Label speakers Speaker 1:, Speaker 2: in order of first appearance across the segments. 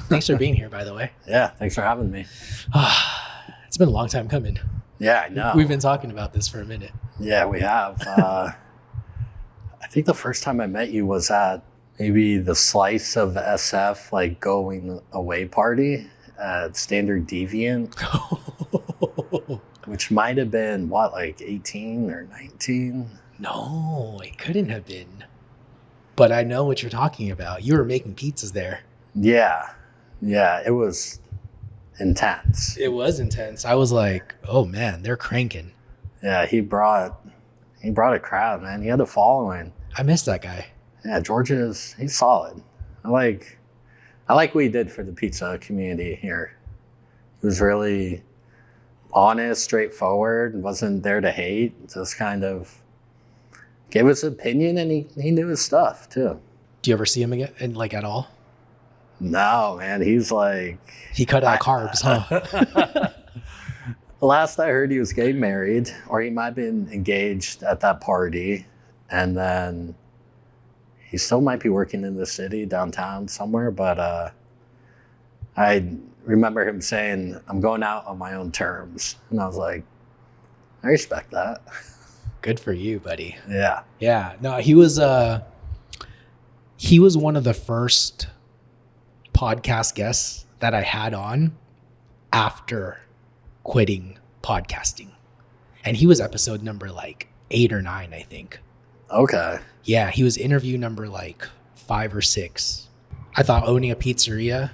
Speaker 1: Thanks for being here, by the way.
Speaker 2: Yeah, thanks for having me.
Speaker 1: It's been a long time coming.
Speaker 2: Yeah, I know.
Speaker 1: We've been talking about this for a minute.
Speaker 2: Yeah, we have. I think the first time I met you was at maybe the Slice of SF, like going away party at Standard Deviant, which might have been, what, like 18 or 19?
Speaker 1: No, it couldn't have been. But I know what you're talking about. You were making pizzas there.
Speaker 2: Yeah, it was intense.
Speaker 1: It was intense. I was like, oh man, they're cranking.
Speaker 2: Yeah, he brought a crowd, man. He had a following.
Speaker 1: I miss that guy.
Speaker 2: Yeah, George he's solid. I like what he did for the pizza community here. He was really honest, straightforward, wasn't there to hate, just kind of gave his opinion, and he knew his stuff too.
Speaker 1: Do you ever see him again, and like at all?
Speaker 2: No, man, he's like...
Speaker 1: He cut out carbs, huh?
Speaker 2: Last I heard, he was getting married, or he might have been engaged at that party, and then he still might be working in the city, downtown somewhere, but I remember him saying, I'm going out on my own terms. And I was like, I respect that.
Speaker 1: Good for you, buddy.
Speaker 2: Yeah.
Speaker 1: Yeah. No, he was one of the first podcast guests that I had on after quitting podcasting. And he was episode number like 8 or 9, I think.
Speaker 2: Okay.
Speaker 1: Yeah, he was interview number like 5 or 6. I thought owning a pizzeria,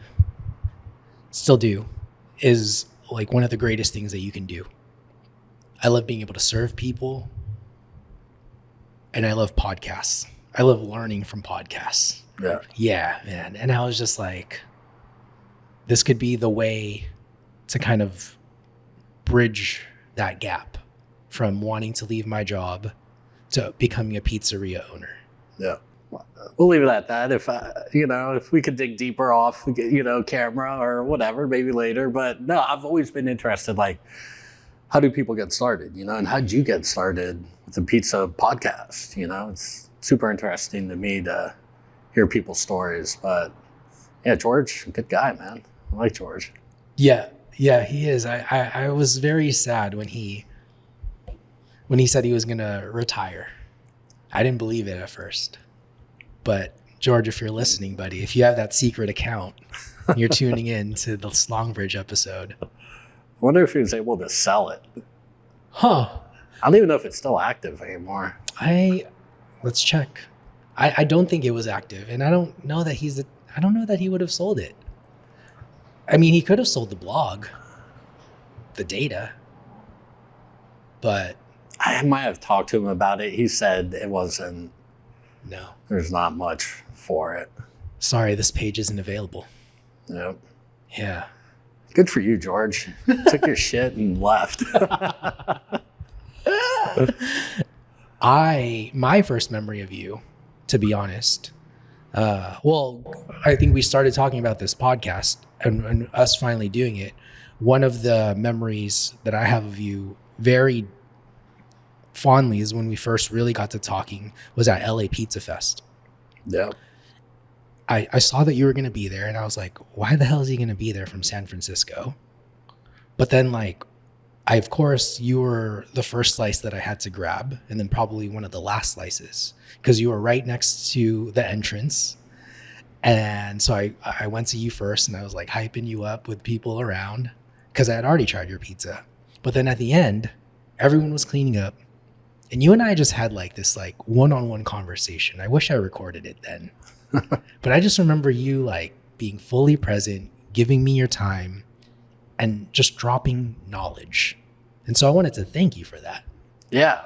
Speaker 1: still do, is like one of the greatest things that you can do. I love being able to serve people, and I love podcasts. I love learning from podcasts.
Speaker 2: Yeah.
Speaker 1: Yeah, man. And I was just like, this could be the way to kind of bridge that gap from wanting to leave my job to becoming a pizzeria owner.
Speaker 2: Yeah. We'll leave it at that. If we could dig deeper off, camera or whatever, maybe later. But no, I've always been interested, like, how do people get started, and how did you get started with the pizza podcast? It's super interesting to me to hear people's stories. But yeah, George, good guy, man. I like George.
Speaker 1: Yeah, he is. I was very sad when he said he was gonna retire. I didn't believe it at first. But George, if you're listening, buddy, if you have that secret account, you're tuning in to the Longbridge episode.
Speaker 2: I wonder if he was able to sell it.
Speaker 1: Huh.
Speaker 2: I don't even know if it's still active anymore.
Speaker 1: Let's check. I don't think it was active, and I don't know that he would have sold it. I mean, he could have sold the blog, the data, but
Speaker 2: I might have talked to him about it. He said it wasn't.
Speaker 1: No.
Speaker 2: There's not much for it.
Speaker 1: Sorry, this page isn't available.
Speaker 2: Yep.
Speaker 1: Yeah.
Speaker 2: Good for you, George. Took your shit and left.
Speaker 1: My first memory of you, to be honest, I think we started talking about this podcast and us finally doing it. One of the memories that I have of you very fondly is when we first really got to talking was at LA Pizza Fest.
Speaker 2: Yeah.
Speaker 1: I saw that you were going to be there, and I was like, why the hell is he going to be there from San Francisco? But then of course, you were the first slice that I had to grab, and then probably one of the last slices because you were right next to the entrance. And so I went to you first, and I was like hyping you up with people around because I had already tried your pizza. But then at the end, everyone was cleaning up, and you and I just had this one-on-one conversation. I wish I recorded it then. But I just remember you being fully present, giving me your time, and just dropping knowledge. And so I wanted to thank you for that.
Speaker 2: Yeah.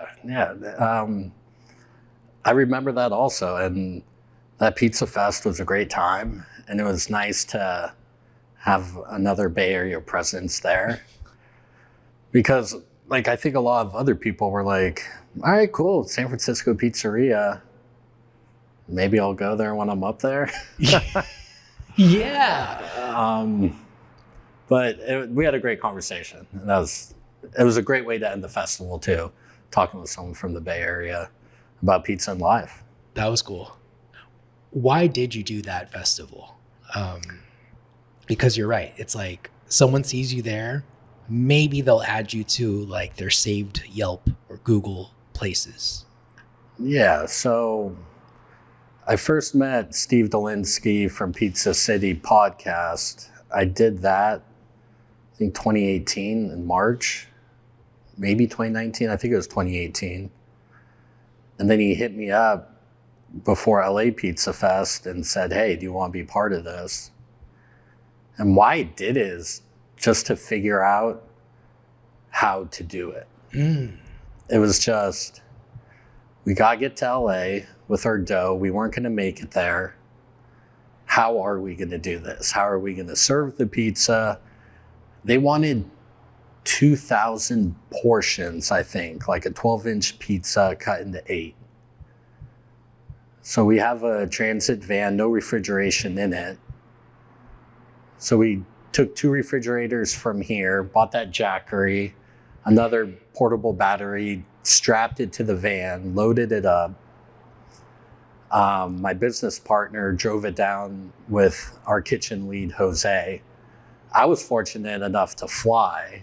Speaker 2: I remember that also. And that Pizza Fest was a great time. And it was nice to have another Bay Area presence there. Because I think a lot of other people were like, all right, cool, San Francisco Pizzeria. Maybe I'll go there when I'm up there.
Speaker 1: Yeah.
Speaker 2: But we had a great conversation. And it was a great way to end the festival too, talking with someone from the Bay Area about pizza and life.
Speaker 1: That was cool. Why did you do that festival? because you're right. It's like someone sees you there, maybe they'll add you to like their saved Yelp or Google places.
Speaker 2: Yeah. So I first met Steve Dolinsky from Pizza City podcast. I did that, I think 2018 in March, maybe 2019. I think it was 2018. And then he hit me up before LA Pizza Fest and said, hey, do you want to be part of this? And why I did it is just to figure out how to do it. It was just, we got to get to LA with our dough. We weren't going to make it there. How are we going to do this? How are we going to serve the pizza? They wanted 2,000 portions, I think, like a 12-inch pizza cut into 8. So we have a transit van, no refrigeration in it. So we took 2 refrigerators from here, bought that Jackery, another portable battery, strapped it to the van, loaded it up. My business partner drove it down with our kitchen lead, Jose. I was fortunate enough to fly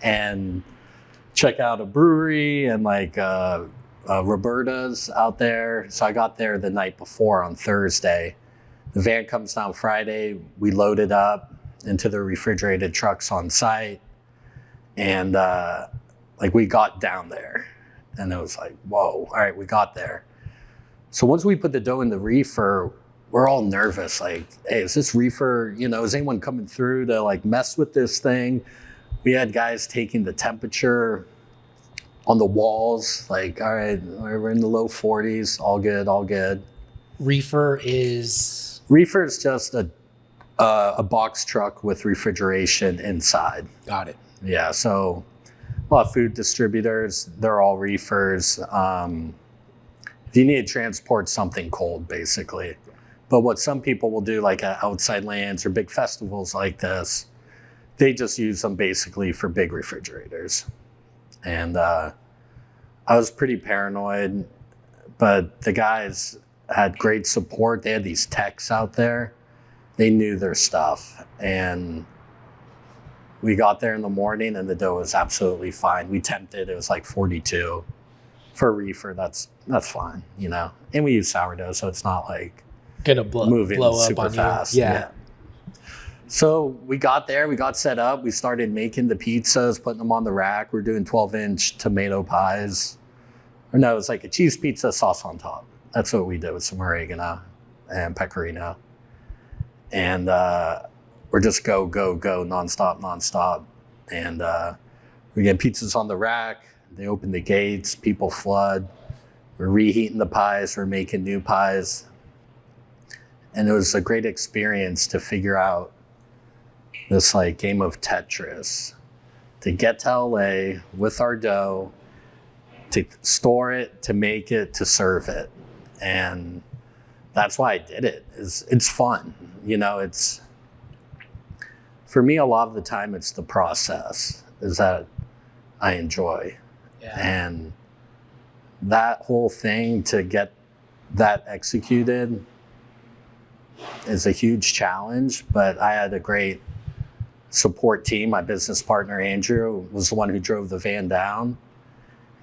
Speaker 2: and check out a brewery and like Roberta's out there. So I got there the night before on Thursday. The van comes down Friday. We load it up into the refrigerated trucks on site. And like we got down there and it was like, whoa, all right, we got there. So once we put the dough in the reefer, we're all nervous. Like, hey, is this reefer, is anyone coming through to like mess with this thing? We had guys taking the temperature on the walls. Like, all right, we're in the low 40s. All good, all good.
Speaker 1: Reefer is
Speaker 2: just a box truck with refrigeration inside.
Speaker 1: Got it.
Speaker 2: Yeah, so a lot of food distributors, they're all reefers. If you need to transport something cold, basically. But what some people will do, like at Outside Lands or big festivals like this, they just use them basically for big refrigerators. And I was pretty paranoid, but the guys had great support. They had these techs out there. They knew their stuff. And we got there in the morning and the dough was absolutely fine. We temped it. It was like 42. For a reefer, that's fine, And we use sourdough, so it's not like
Speaker 1: gonna
Speaker 2: moving
Speaker 1: blow up
Speaker 2: super
Speaker 1: on
Speaker 2: fast.
Speaker 1: you. Yeah.
Speaker 2: So we got there, we got set up, we started making the pizzas, putting them on the rack. We're doing 12-inch tomato pies. Or no, it's like a cheese pizza, sauce on top. That's what we did with some oregano and pecorino. And we're just go, nonstop. And we get pizzas on the rack. They open the gates, people flood. We're reheating the pies, we're making new pies. And it was a great experience to figure out this like game of Tetris, to get to LA with our dough, to store it, to make it, to serve it. And that's why I did it. It's fun. It's, for me, a lot of the time, it's the process is that I enjoy. Yeah. And that whole thing to get that executed is a huge challenge, but I had a great support team. My business partner, Andrew, was the one who drove the van down.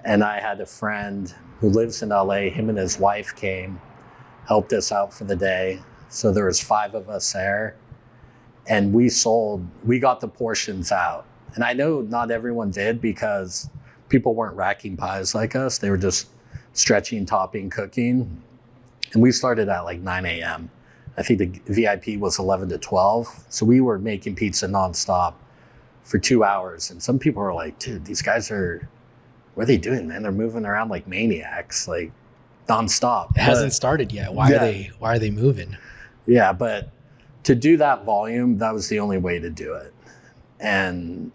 Speaker 2: And I had a friend who lives in LA. Him and his wife came, helped us out for the day. So there was 5 of us there. And we got the portions out. And I know not everyone did because people weren't racking pies like us. They were just stretching, topping, cooking. And we started at like 9 a.m. I think the VIP was 11 to 12. So we were making pizza nonstop for 2 hours. And some people were like, dude, these guys what are they doing, man? They're moving around like maniacs, like nonstop.
Speaker 1: It hasn't started yet. Why are they moving?
Speaker 2: Yeah, but to do that volume, that was the only way to do it. And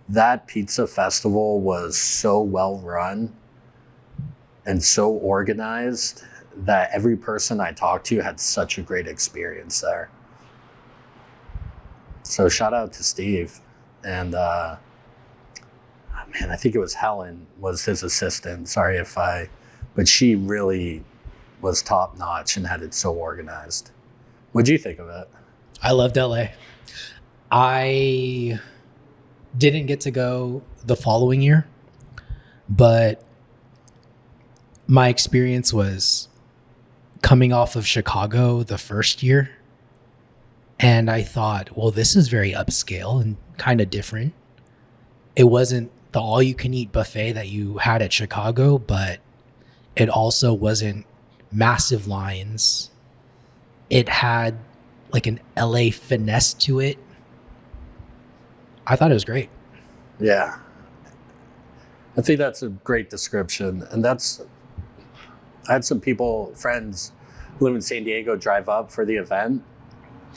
Speaker 2: that pizza festival was so well run and so organized that every person I talked to had such a great experience there. So shout out to Steve. And I think it was Helen was his assistant. But she really was top notch and had it so organized. What'd you think of it?
Speaker 1: I loved LA. I didn't get to go the following year, but my experience was coming off of Chicago the first year. And I thought, well, this is very upscale and kind of different. It wasn't the all you can eat buffet that you had at Chicago, but it also wasn't massive lines. It had like an LA finesse to it. I thought it was great.
Speaker 2: Yeah. I think that's a great description. And I had some friends who live in San Diego, drive up for the event.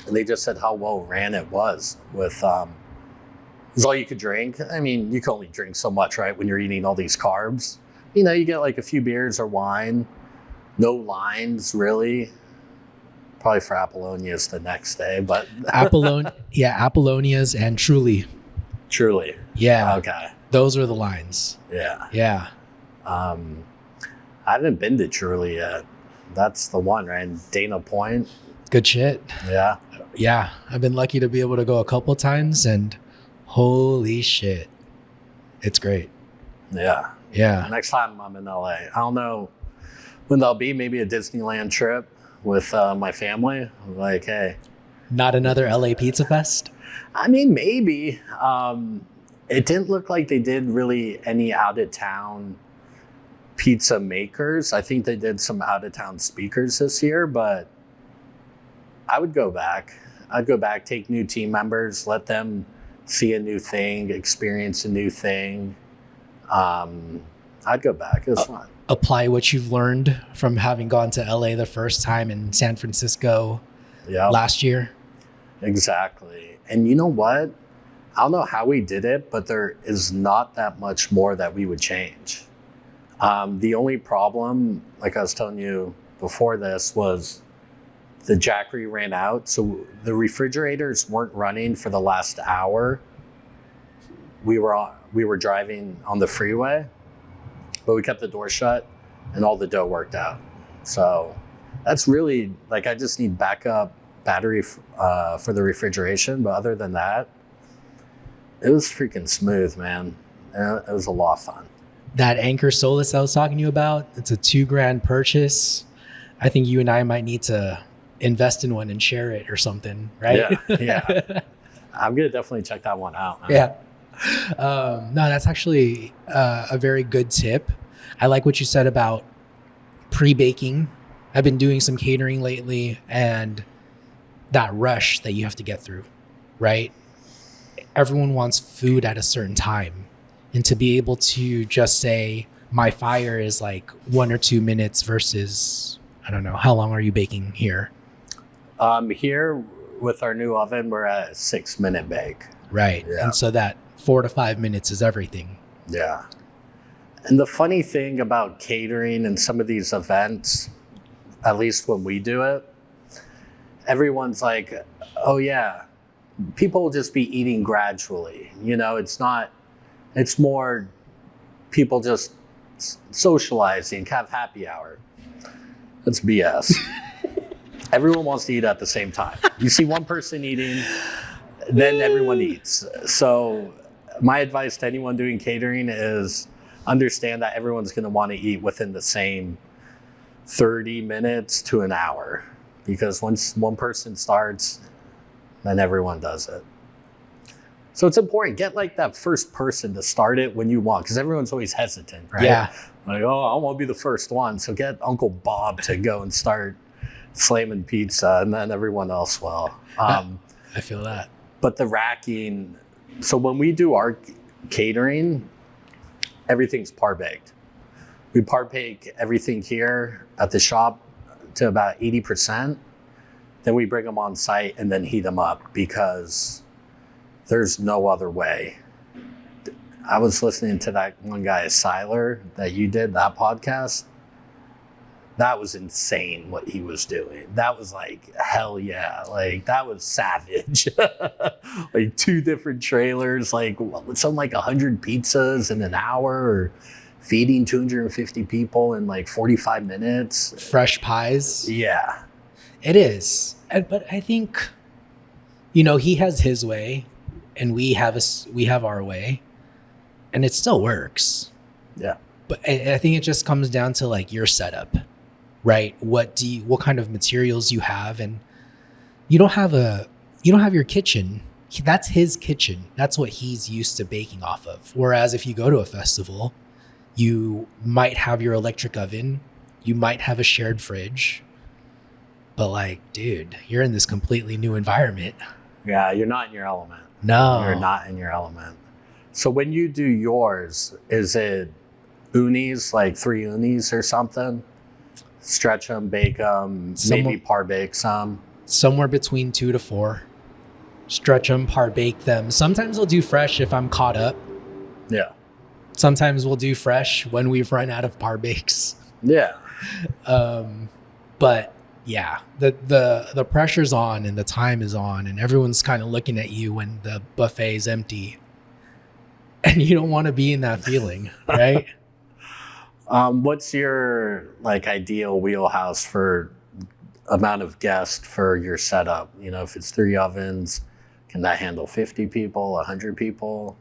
Speaker 2: And they just said how well ran it was with, it was all you could drink. I mean, you can only drink so much, right? When you're eating all these carbs, you know, you get like a few beers or wine, no lines really. Probably for Apollonia's the next day, but
Speaker 1: Apollonia's and Truly.
Speaker 2: Truly.
Speaker 1: Yeah.
Speaker 2: Okay.
Speaker 1: Those are the lines.
Speaker 2: Yeah.
Speaker 1: Yeah.
Speaker 2: I haven't been to Truly yet. That's the one, right? Dana Point.
Speaker 1: Good shit.
Speaker 2: Yeah.
Speaker 1: Yeah. I've been lucky to be able to go a couple times, and holy shit, it's great.
Speaker 2: Yeah.
Speaker 1: Yeah.
Speaker 2: Next time I'm in LA, I don't know when that'll be. Maybe a Disneyland trip with my family. Like, hey.
Speaker 1: Not another LA Pizza Fest?
Speaker 2: I mean, maybe. It didn't look like they did really any out of town pizza makers. I think they did some out of town speakers this year, but I would go back. I'd go back, take new team members, let them see a new thing, experience a new thing. I'd go back. It was fun.
Speaker 1: Apply what you've learned from having gone to LA the first time and San Francisco last year.
Speaker 2: Exactly. And you know what? I don't know how we did it, but there is not that much more that we would change. The only problem, like I was telling you before this, was the Jackery ran out. So the refrigerators weren't running for the last hour. We were driving on the freeway, but we kept the door shut and all the dough worked out. So that's really, like, I just need backup battery for the refrigeration. But other than that, it was freaking smooth, man. It was a lot of fun.
Speaker 1: That Anchor Solus I was talking to you about, it's a $2,000 purchase. I think you and I might need to invest in one and share it or something, right?
Speaker 2: Yeah. I'm going to definitely check that one out.
Speaker 1: Yeah. No, that's actually a very good tip. I like what you said about pre-baking. I've been doing some catering lately, and that rush that you have to get through, right? Everyone wants food at a certain time. And to be able to just say, my fire is like 1 or 2 minutes versus, I don't know, how long are you baking here?
Speaker 2: Here with our new oven, we're at a 6-minute bake.
Speaker 1: Right. Yeah. And so that 4 to 5 minutes is everything.
Speaker 2: Yeah. And the funny thing about catering and some of these events, at least when we do it, everyone's like, oh yeah, people will just be eating gradually. You know, it's more people just socializing, have happy hour. That's BS. Everyone wants to eat at the same time. You see one person eating, then everyone eats. So my advice to anyone doing catering is understand that everyone's going to want to eat within the same 30 minutes to an hour. Because once one person starts, then everyone does it. So it's important, get like that first person to start it when you want, because everyone's always hesitant, right?
Speaker 1: Yeah.
Speaker 2: Like, oh, I want to be the first one. So get Uncle Bob to go and start slamming pizza, and then everyone else will.
Speaker 1: I feel that.
Speaker 2: But the racking, so when we do our catering, everything's par-baked. We par-bake everything here at the shop to about 80%. Then we bring them on site and then heat them up because there's no other way. I was listening to that one guy, Siler, that you did, that podcast. That was insane what he was doing. That was like, hell yeah. Like, that was savage. Like 2 different trailers, like something like 100 pizzas in an hour, or feeding 250 people in like 45 minutes.
Speaker 1: Fresh pies.
Speaker 2: Yeah.
Speaker 1: It is. But I think You know, he has his way and we have our way, and it still works.
Speaker 2: Yeah.
Speaker 1: But I think it just comes down to like your setup, right? What kind of materials you have, and you don't have your kitchen. That's his kitchen. That's what he's used to baking off of. Whereas if you go to a festival, you might have your electric oven, you might have a shared fridge, but like, dude, you're in this completely new environment.
Speaker 2: Yeah, you're not in your element.
Speaker 1: No.
Speaker 2: You're not in your element. So when you do yours, is it unis, like 3 unis or something? Stretch them, bake them, maybe par bake some?
Speaker 1: Somewhere between 2 to 4. Stretch them, par bake them. Sometimes we'll do fresh if I'm caught up.
Speaker 2: Yeah.
Speaker 1: Sometimes we'll do fresh when we've run out of par bakes.
Speaker 2: Yeah.
Speaker 1: But yeah, the pressure's on and the time is on, and everyone's kind of looking at you when the buffet is empty, and you don't want to be in that feeling, right?
Speaker 2: What's your like ideal wheelhouse for amount of guests for your setup? You know, if it's 3 ovens, can that handle 50 people, 100 people?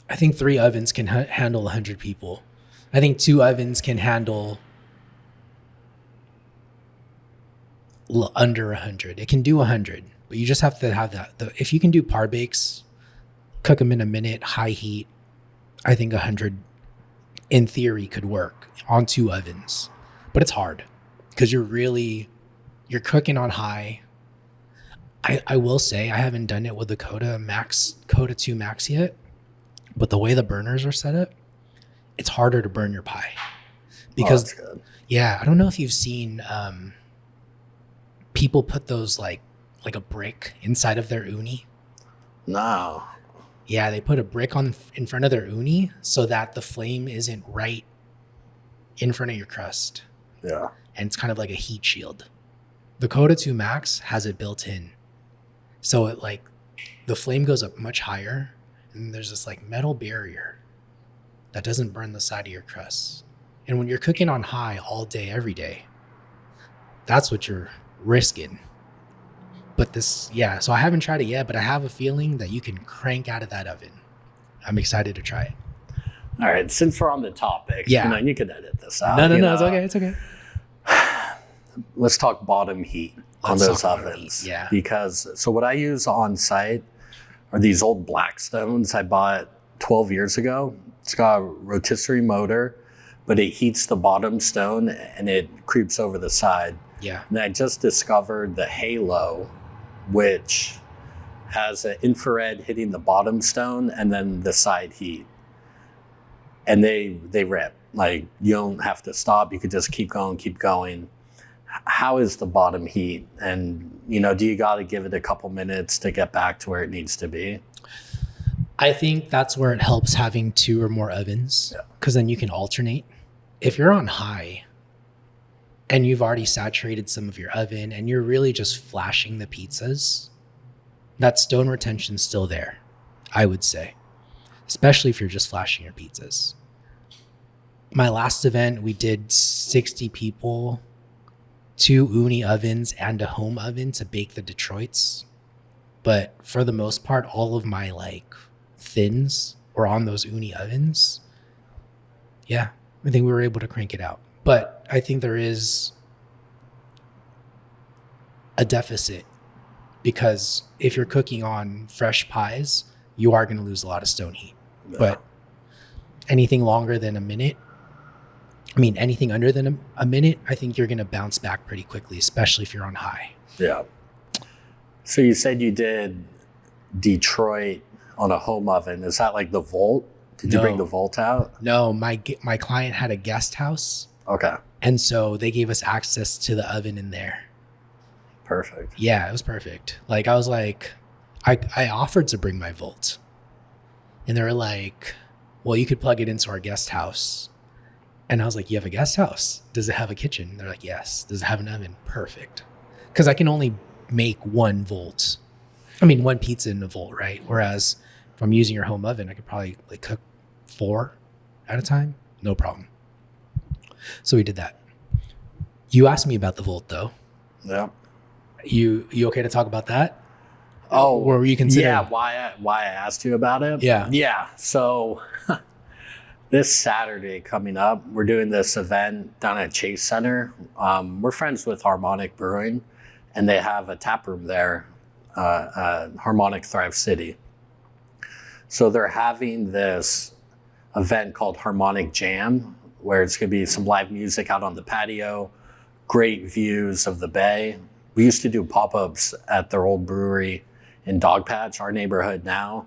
Speaker 1: I think 3 ovens can handle 100 people. I think 2 ovens can handle under 100. It can do 100, but you just have to have that. If you can do par bakes, cook them in a minute, high heat, I think 100 in theory could work on 2 ovens. But it's hard because you're cooking on high. I will say I haven't done it with the Coda 2 Max yet, but the way the burners are set up, it's harder to burn your pie because
Speaker 2: that's good.
Speaker 1: Yeah, I don't know if you've seen people put those like a brick inside of their uni.
Speaker 2: No.
Speaker 1: Yeah, they put a brick in front of their uni so that the flame isn't right in front of your crust.
Speaker 2: Yeah.
Speaker 1: And it's kind of like a heat shield. The Coda 2 Max has it built in. So it like the flame goes up much higher, and there's this like metal barrier that doesn't burn the side of your crust. And when you're cooking on high all day, every day, that's what you're risking. But so I haven't tried it yet, but I have a feeling that you can crank out of that oven. I'm excited to try it.
Speaker 2: All right, since we're on the topic,
Speaker 1: Yeah.
Speaker 2: you can edit this out.
Speaker 1: No, it's okay.
Speaker 2: Let's talk bottom heat on those ovens.
Speaker 1: Yeah.
Speaker 2: Because what I use on site are these old Blackstones I bought 12 years ago. It's got a rotisserie motor, but it heats the bottom stone and it creeps over the side.
Speaker 1: Yeah.
Speaker 2: And I just discovered the Halo, which has an infrared hitting the bottom stone and then the side heat. And they rip. Like, you don't have to stop. You could just keep going. How is the bottom heat? And, do you got to give it a couple minutes to get back to where it needs to be?
Speaker 1: I think that's where it helps having 2 or more ovens, because then you can alternate. If you're on high and you've already saturated some of your oven and you're really just flashing the pizzas, that stone retention's still there, I would say, especially if you're just flashing your pizzas. My last event, we did 60 people, 2 uni ovens and a home oven to bake the Detroits. But for the most part, all of my like thins were on those uni ovens. Yeah, I think we were able to crank it out. But I think there is a deficit because if you're cooking on fresh pies, you are going to lose a lot of stone heat. Yeah. But anything longer than a minute, anything under than a minute, I think you're going to bounce back pretty quickly, especially if you're on high.
Speaker 2: Yeah. So you said you did Detroit on a home oven. Is that like the Volt? Did you bring the Volt out?
Speaker 1: No, my client had a guest house.
Speaker 2: Okay.
Speaker 1: And so they gave us access to the oven in there.
Speaker 2: Perfect.
Speaker 1: Yeah, it was perfect. Like, I was like, I offered to bring my Volt. And they were like, well, you could plug it into our guest house. And I was like, you have a guest house? Does it have a kitchen? They're like, yes. Does it have an oven? Perfect. Because I can only make 1 pizza in a Volt, right? Whereas if I'm using your home oven, I could probably like cook 4 at a time. No problem. So we did that. You asked me about the Volt though.
Speaker 2: Yeah.
Speaker 1: You okay to talk about that?
Speaker 2: Oh,
Speaker 1: What were you considering?
Speaker 2: yeah. Why I asked you about it?
Speaker 1: Yeah.
Speaker 2: Yeah. So this Saturday coming up, we're doing this event down at Chase Center. We're friends with Harmonic Brewing, and they have a tap room there, Harmonic Thrive City. So they're having this event called Harmonic Jam, where it's going to be some live music out on the patio, great views of the bay. We used to do pop-ups at their old brewery in Dogpatch, our neighborhood now,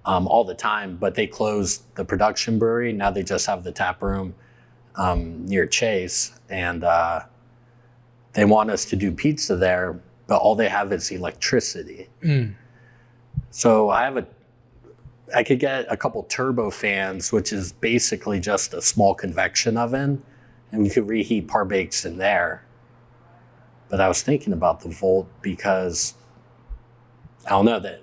Speaker 2: all the time, but they closed the production brewery. Now they just have the tap room near Chase, and they want us to do pizza there, but all they have is electricity. So I could get a couple turbo fans, which is basically just a small convection oven, and we could reheat par bakes in there. But I was thinking about the Volt because I don't know, that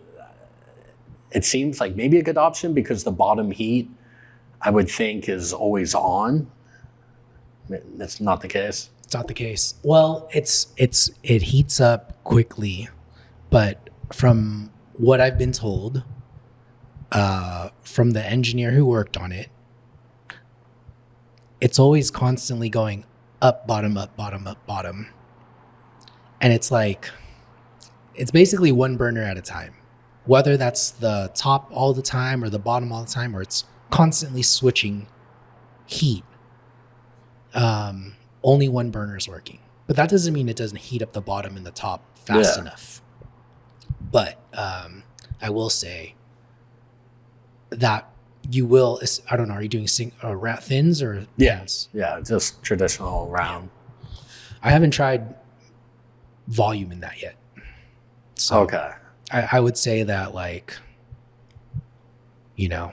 Speaker 2: it seems like maybe a good option because the bottom heat I would think is always on. That's not the case.
Speaker 1: It's not the case. Well, it heats up quickly, but from what I've been told, from the engineer who worked on it, it's always constantly going up, bottom, bottom. And it's like, it's basically one burner at a time. Whether that's the top all the time or the bottom all the time, or it's constantly switching heat. Only one burner is working. But that doesn't mean it doesn't heat up the bottom and the top fast enough. But I will say that you will, I don't know, are you doing thins or pans?
Speaker 2: Yeah, just traditional round.
Speaker 1: I haven't tried volume in that yet. So
Speaker 2: Okay.
Speaker 1: I would say that, like, you know,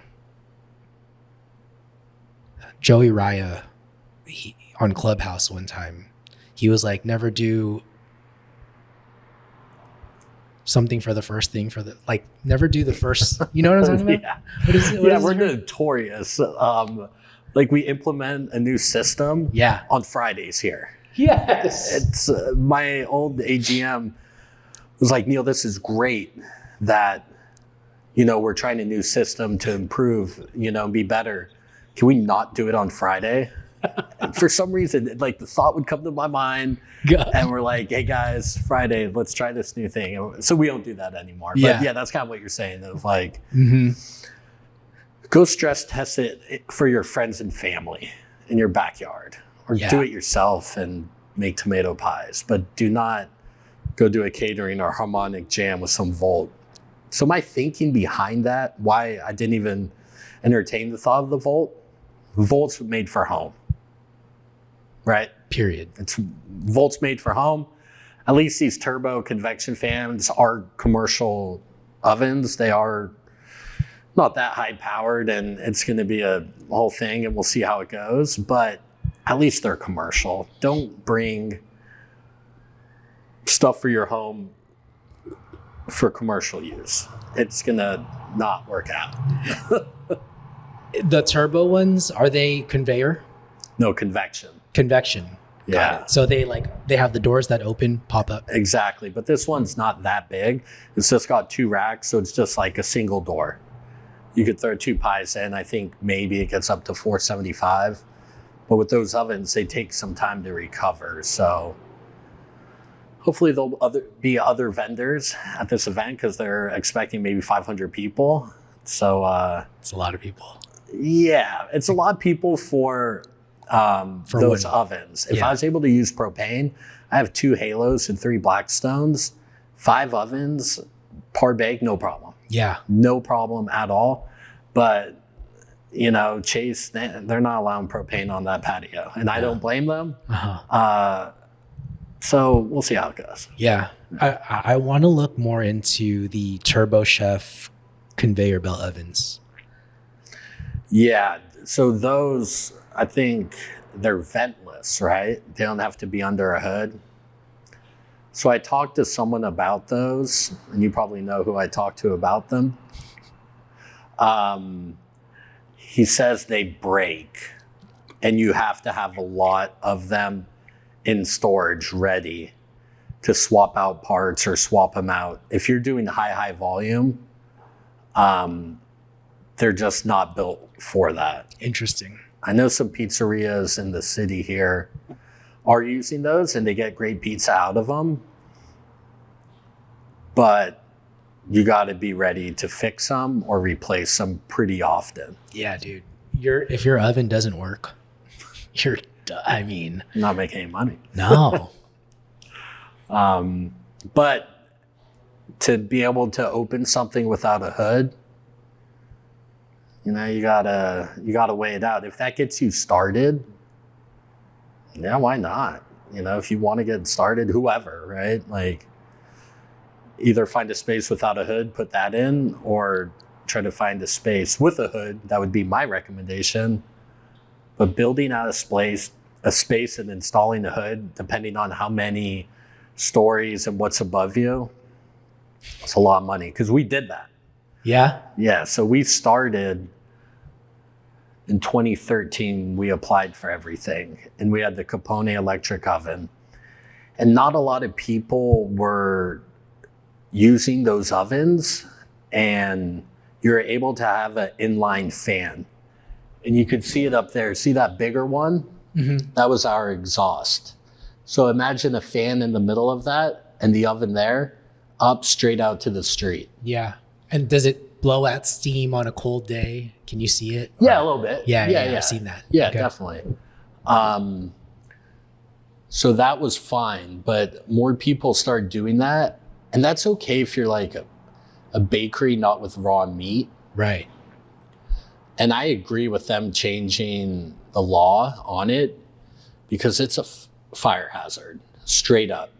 Speaker 1: Joey Raya, on Clubhouse one time, he was like, never do something for the first thing never do the first, you know what I'm talking about?
Speaker 2: Yeah.
Speaker 1: What is it?
Speaker 2: We're notorious. Like we implement a new system on Fridays here.
Speaker 1: Yes.
Speaker 2: It's my old AGM was like, Neil, this is great that, we're trying a new system to improve, be better. Can we not do it on Friday? And for some reason, like the thought would come to my mind, and we're like, hey guys, Friday, let's try this new thing. So we don't do that anymore. But yeah, that's kind of what you're saying, of like, go stress test it for your friends and family in your backyard, or do it yourself and make tomato pies, but do not go do a catering or harmonic jam with some Volt. So my thinking behind that, why I didn't even entertain the thought of the Volt, Volt's made for home, right?
Speaker 1: Period.
Speaker 2: Volt's made for home. At least these turbo convection fans are commercial ovens. They are not that high powered, and it's going to be a whole thing, and we'll see how it goes. But at least they're commercial. Don't bring stuff for your home for commercial use. It's going to not work out.
Speaker 1: The turbo ones, are they conveyor?
Speaker 2: No, convection.
Speaker 1: Convection. Got
Speaker 2: Yeah.
Speaker 1: it. So they have the doors that open, pop up.
Speaker 2: Exactly. But this one's not that big. It's just got 2 racks, so it's just like a single door. You could throw 2 pies in. I think maybe it gets up to 475. But with those ovens, they take some time to recover. So hopefully there'll be other vendors at this event, because they're expecting maybe 500 people. So
Speaker 1: It's a lot of people.
Speaker 2: yeah, it's a lot of people for those ovens. If I was able to use propane, I have 2 Halos and 3 Blackstones, 5 ovens, par bake, no problem.
Speaker 1: Yeah.
Speaker 2: No problem at all. But, Chase, they're not allowing propane on that patio. And I don't blame them. So we'll see how it goes.
Speaker 1: Yeah. I want to look more into the Turbo Chef conveyor belt ovens.
Speaker 2: Yeah. So those, I think they're ventless, right? They don't have to be under a hood. So I talked to someone about those, and you probably know who I talked to about them. He says they break, and you have to have a lot of them in storage ready to swap out parts or swap them out. If you're doing high volume, they're just not built for that.
Speaker 1: Interesting.
Speaker 2: I know some pizzerias in the city here are using those and they get great pizza out of them, but you got to be ready to fix them or replace them pretty often.
Speaker 1: Yeah, dude. If your oven doesn't work, you're
Speaker 2: Not making any money.
Speaker 1: No.
Speaker 2: But to be able to open something without a hood, you gotta weigh it out. If that gets you started, yeah, why not? If you want to get started, whoever, right? Like, either find a space without a hood, put that in, or try to find a space with a hood. That would be my recommendation. But building out a space and installing a hood, depending on how many stories and what's above you, it's a lot of money, because we did that.
Speaker 1: Yeah?
Speaker 2: Yeah, so we started in 2013. We applied for everything, and we had the Capone electric oven. And not a lot of people were using those ovens, and you're able to have an inline fan. And you could see it up there. See that bigger one?
Speaker 1: Mm-hmm.
Speaker 2: That was our exhaust. So imagine a fan in the middle of that and the oven there, up straight out to the street.
Speaker 1: Yeah. And does it blow out steam on a cold day? Can you see it?
Speaker 2: Yeah, a little bit.
Speaker 1: Yeah. I've seen that.
Speaker 2: Yeah,
Speaker 1: Okay.
Speaker 2: definitely. So that was fine, but more people start doing that. And that's okay if you're like a bakery, not with raw meat.
Speaker 1: Right.
Speaker 2: And I agree with them changing the law on it, because it's a fire hazard, straight up.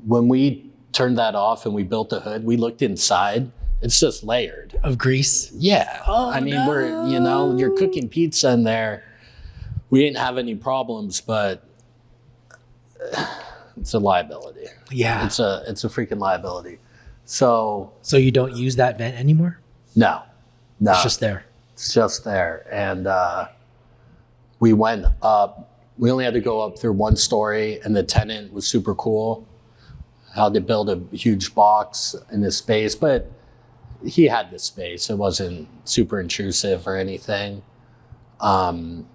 Speaker 2: When we turned that off and we built the hood, we looked inside. It's just layered.
Speaker 1: Of grease?
Speaker 2: Yeah.
Speaker 1: Oh,
Speaker 2: we're, you're cooking pizza in there. We didn't have any problems, but it's a liability.
Speaker 1: Yeah.
Speaker 2: It's a freaking liability. So
Speaker 1: you don't use that vent anymore?
Speaker 2: no.
Speaker 1: It's just there.
Speaker 2: It's just there. And we went up. We only had to go up through one story, and the tenant was super cool. Had to build a huge box in this space, but he had the space. It wasn't super intrusive or anything. But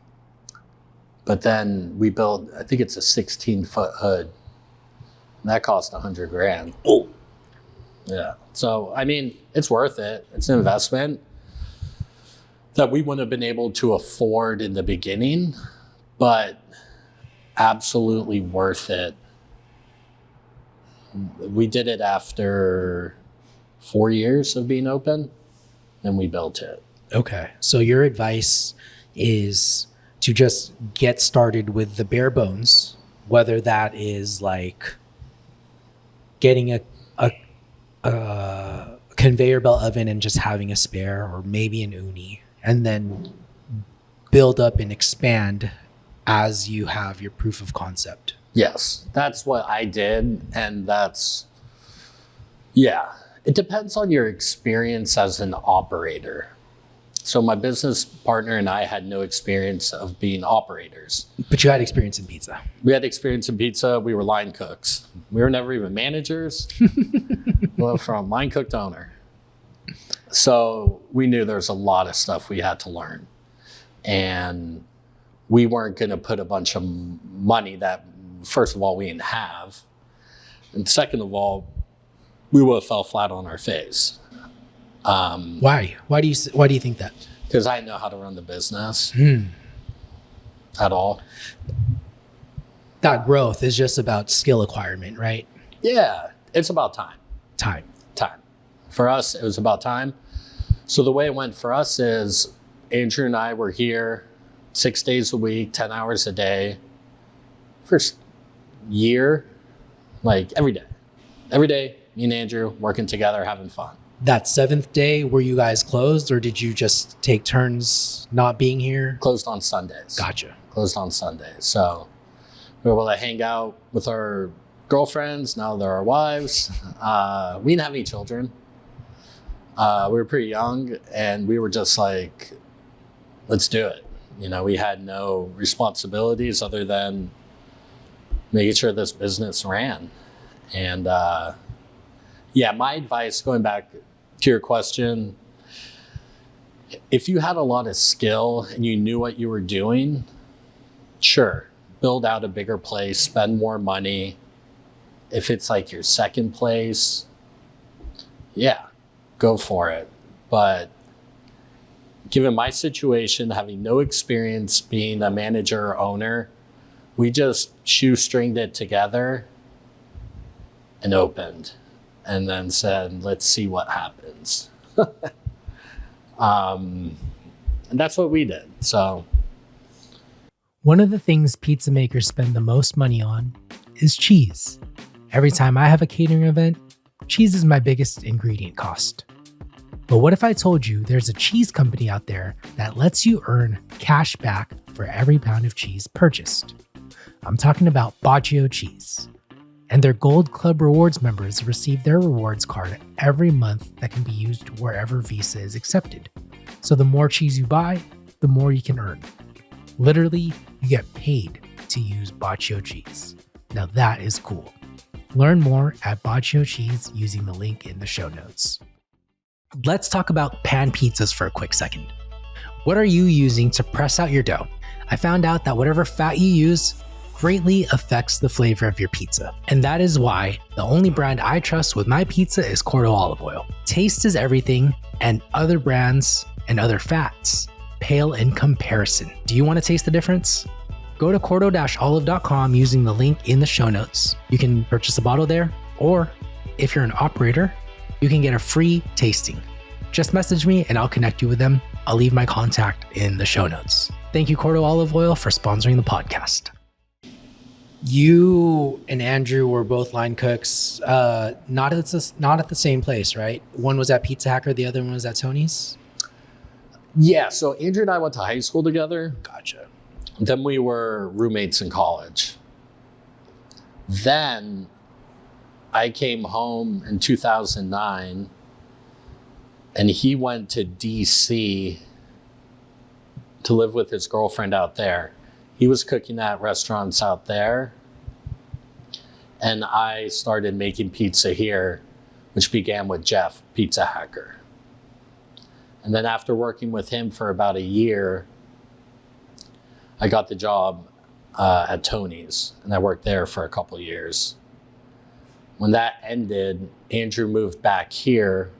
Speaker 2: then we built, I think it's a 16-foot hood. And that cost $100,000.
Speaker 1: Oh.
Speaker 2: Yeah. So, it's worth it. It's an investment that we wouldn't have been able to afford in the beginning, but absolutely worth it. We did it after 4 years of being open, and we built it.
Speaker 1: Okay. So your advice is to just get started with the bare bones, whether that is like getting a conveyor belt oven and just having a spare, or maybe an uni, and then build up and expand as you have your proof of concept.
Speaker 2: Yes, that's what I did. And it depends on your experience as an operator. So my business partner and I had no experience of being operators.
Speaker 1: But you had experience in pizza.
Speaker 2: We had experience in pizza. We were line cooks. We were never even managers. We went from line cook to owner. So we knew there's a lot of stuff we had to learn. And we weren't going to put a bunch of money that, first of all, we didn't have. And second of all, we would have fell flat on our face.
Speaker 1: Why? Why do you think that?
Speaker 2: Because I didn't know how to run the business at all.
Speaker 1: That growth is just about skill acquirement, right?
Speaker 2: Yeah, it's about time.
Speaker 1: Time.
Speaker 2: For us, it was about time. So the way it went for us is Andrew and I were here 6 days a week, 10 hours a day. First year, like every day. Every day, me and Andrew working together, having fun.
Speaker 1: That seventh day, were you guys closed, or did you just take turns not being here?
Speaker 2: Closed on Sundays.
Speaker 1: Gotcha.
Speaker 2: Closed on Sundays. So we were able to hang out with our girlfriends. Now they're our wives. We didn't have any children. We were pretty young, and we were just like, let's do it. We had no responsibilities other than making sure this business ran. And yeah, my advice, going back to your question, if you had a lot of skill and you knew what you were doing, sure, build out a bigger place, spend more money. If it's like your second place, yeah, go for it. But given my situation, having no experience being a manager or owner, we just shoestringed it together and opened, and then said, let's see what happens. And that's what we did. So
Speaker 3: one of the things pizza makers spend the most money on is cheese. Every time I have a catering event, cheese is my biggest ingredient cost. But what if I told you there's a cheese company out there that lets you earn cash back for every pound of cheese purchased? I'm talking about Bacio Cheese. And their Gold Club Rewards members receive their rewards card every month that can be used wherever Visa is accepted. So the more cheese you buy, the more you can earn. Literally, you get paid to use Bacio Cheese. Now that is cool. Learn more at Bacio Cheese using the link in the show notes. Let's talk about pan pizzas for a quick second. What are you using to press out your dough? I found out that whatever fat you use greatly affects the flavor of your pizza. And that is why the only brand I trust with my pizza is Cordo olive oil. Taste is everything, and other brands and other fats pale in comparison. Do you want to taste the difference? Go to cordo-olive.com using the link in the show notes. You can purchase a bottle there, or if you're an operator, you can get a free tasting. Just message me and I'll connect you with them. I'll leave my contact in the show notes. Thank you, Cordo Olive Oil, for sponsoring the podcast.
Speaker 1: You and Andrew were both line cooks, not at the same place, right? One was at Pizza Hacker, the other one was at Tony's.
Speaker 2: yeah, so Andrew and I went to high school together.
Speaker 1: Gotcha.
Speaker 2: Then we were roommates in college. Then I came home in 2009 and he went to DC to live with his girlfriend out there. He was cooking at restaurants out there. And I started making pizza here, which began with Jeff, Pizza Hacker. And then after working with him for about a year, I got the job at Tony's, and I worked there for a couple of years. When that ended, Andrew moved back here,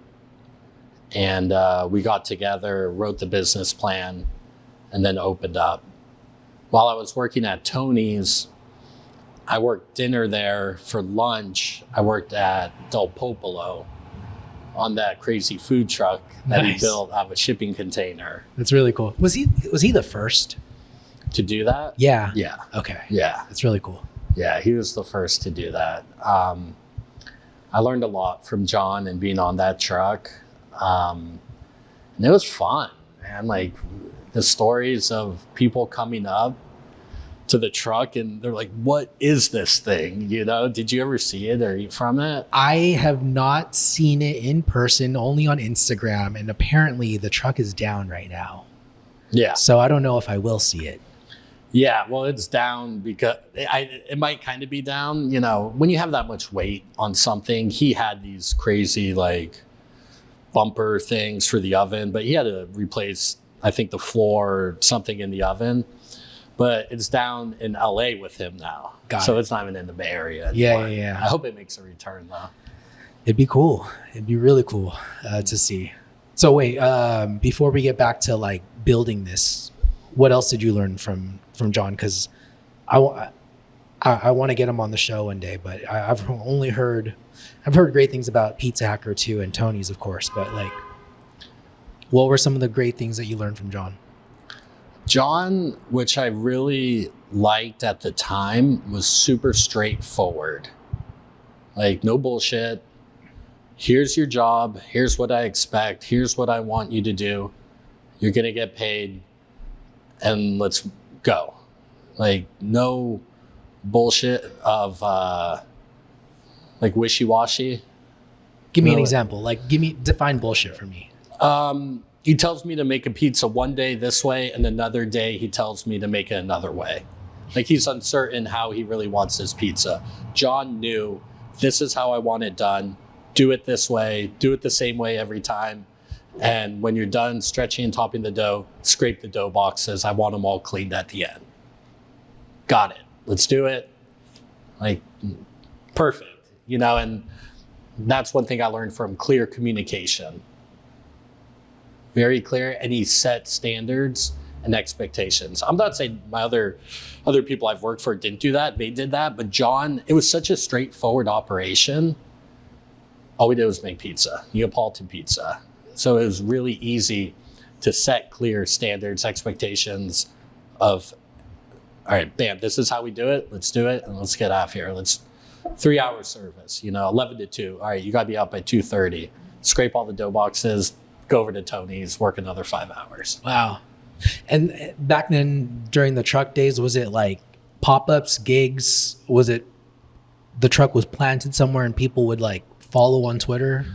Speaker 2: and we got together, wrote the business plan, and then opened up. While I was working at Tony's, I worked dinner there. For lunch, I worked at Del Popolo on that crazy food truck that he built out of a shipping container.
Speaker 1: That's really cool. Was he the first
Speaker 2: to do that?
Speaker 1: Yeah.
Speaker 2: Yeah.
Speaker 1: Okay.
Speaker 2: Yeah.
Speaker 1: That's really cool.
Speaker 2: Yeah, he was the first to do that. I learned a lot from John and being on that truck. And it was fun, man. Like the stories of people coming up to the truck and they're like, what is this thing? You know, did you ever see it or eat from it?
Speaker 1: I have not seen it in person, only on Instagram. And apparently the truck is down right now.
Speaker 2: Yeah.
Speaker 1: So I don't know if I will see it.
Speaker 2: Yeah, well, it's down because it might kind of be down. You know, when you have that much weight on something, he had these crazy like bumper things for the oven, but he had to replace, I think, the floor or something in the oven. But it's down in LA with him now. So it's not even in the Bay Area anymore.
Speaker 1: Yeah.
Speaker 2: I hope it makes a return though.
Speaker 1: It'd be cool. It'd be really cool to see. So wait, before we get back to like building this, what else did you learn from John? Because I want to get him on the show one day, but I've heard great things about Pizza Hacker too, and Tony's, of course. But like, what were some of the great things that you learned from John?
Speaker 2: John, which I really liked at the time, was super straightforward. Like, no bullshit. Here's your job. Here's what I expect. Here's what I want you to do. You're going to get paid. And let's go. Like, no bullshit of like wishy-washy.
Speaker 1: Give me an example. Like, define bullshit for me.
Speaker 2: He tells me to make a pizza one day this way, and another day he tells me to make it another way. Like, he's uncertain how he really wants his pizza. John knew this is how I want it done. Do it this way. Do it the same way every time. And when you're done stretching and topping the dough, scrape the dough boxes. I want them all cleaned at the end. Got it. Let's do it. Like, perfect. And that's one thing I learned from clear communication. Very clear. And he set standards and expectations. I'm not saying my other people I've worked for didn't do that. They did that. But John, it was such a straightforward operation. All we did was make pizza, Neapolitan pizza. So it was really easy to set clear standards, expectations of, all right, bam, this is how we do it. Let's do it. And let's get out of here. 3-hour service, 11 to 2. All right, you got to be out by 2:30. Scrape all the dough boxes, go over to Tony's, work another 5 hours.
Speaker 1: Wow. And back then, during the truck days, was it like pop-ups, gigs? Was it the truck was planted somewhere and people would like follow on Twitter?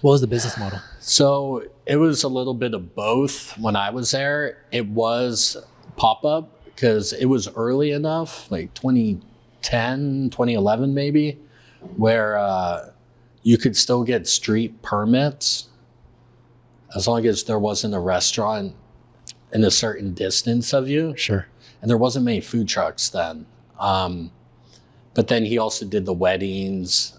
Speaker 1: What was the business model?
Speaker 2: So it was a little bit of both when I was there. It was pop-up because it was early enough, like 2010, 2011 maybe, where you could still get street permits as long as there wasn't a restaurant in a certain distance of you.
Speaker 1: Sure.
Speaker 2: And there wasn't many food trucks then. But then he also did the weddings,